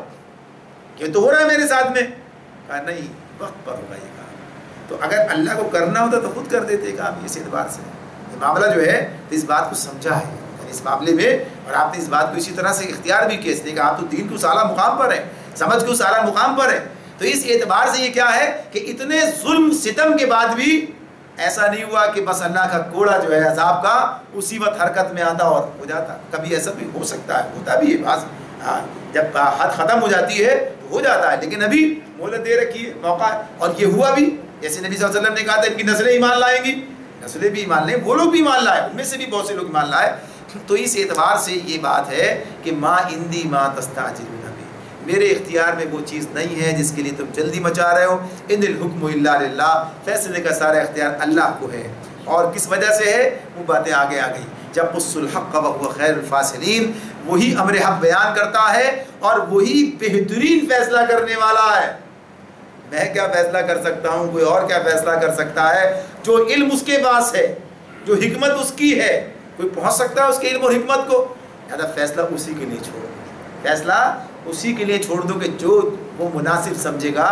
یہ تو ہو رہا ہے میرے ساتھ میں. کہا نہیں, وقت پر ہوگا یہ کام, تو اگر اللہ کو کرنا ہوتا تو خود کر دیتے کام. اس اعتبار سے یہ معاملہ جو ہے اس بات کو سمجھا ہے اس معاملے میں, اور آپ نے اس بات کو اسی طرح سے اختیار بھی کیا, اس لیے کہ آپ تو دین کو اعلیٰ مقام پر ہیں, سمجھ کو اعلیٰ مقام پر ہیں. تو اس اعتبار سے یہ کیا ہے کہ اتنے ظلم ستم کے بعد بھی ایسا نہیں ہوا کہ بس اللہ کا کوڑا جو ہے عذاب کا اسی وقت حرکت میں آتا اور ہو جاتا. کبھی ایسا بھی ہو سکتا ہے, ہوتا بھی ہے بعض, جب حد ختم ہو جاتی ہے تو ہو جاتا ہے, لیکن ابھی مہلت دے رکھی ہے, موقع ہے. اور یہ ہوا بھی, جیسے نبی صلی اللہ علیہ وسلم نے کہا تھا ان کی نسلیں ایمان لائیں گی, نسلیں بھی ایمان لائیں, وہ لوگ بھی ایمان لائے, ان میں سے بھی بہت سے لوگ ایمان لائے. تو اس اعتبار سے یہ بات ہے کہ ما عندی ما تستعجلون بہ, میرے اختیار میں وہ چیز نہیں ہے جس کے لیے تم جلدی مچا رہے ہو. ان الحکم الا للہ, فیصلے کا سارا اختیار اللہ کو ہے. اور کس وجہ سے ہے وہ باتیں آگے آ گئی. جب قص الحق وهو خیر الفاصلین, وہی امر حق بیان کرتا ہے اور وہی بہترین فیصلہ کرنے والا ہے. میں کیا فیصلہ کر سکتا ہوں, کوئی اور کیا فیصلہ کر سکتا ہے؟ جو علم اس کے پاس ہے, جو حکمت اس کی ہے, کوئی پہنچ سکتا ہے اس کے علم اور حکمت کو؟ لہٰذا فیصلہ اسی کے لیے چھوڑ, فیصلہ اسی کے لیے چھوڑ دو کہ جو وہ مناسب سمجھے گا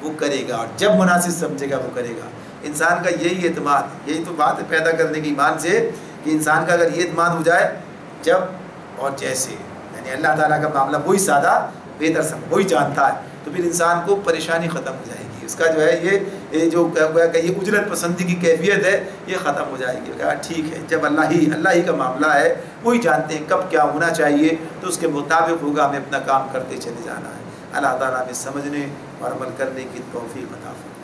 وہ کرے گا, اور جب مناسب سمجھے گا وہ کرے گا. انسان کا یہی اعتماد, یہی تو بات ہے پیدا کرنے کی ایمان سے, کہ انسان کا اگر یہ اعتماد ہو جائے جب اور جیسے, یعنی اللہ تعالیٰ کا معاملہ وہی سادہ بہتر سمجھ, وہی جانتا ہے, تو پھر انسان کو پریشانی ختم ہو جائے گی. اس کا جو ہے یہ جو کہ یہ اجرت پسندی کی کیفیت ہے یہ ختم ہو جائے گی. کہا ٹھیک ہے, جب اللہ ہی کا معاملہ ہے, وہی جانتے ہیں کب کیا ہونا چاہیے, تو اس کے مطابق ہوگا, ہمیں اپنا کام کرتے چلے جانا ہے. اللہ تعالیٰ ہمیں سمجھنے اور عمل کرنے کی توفیق عطا فرمائے.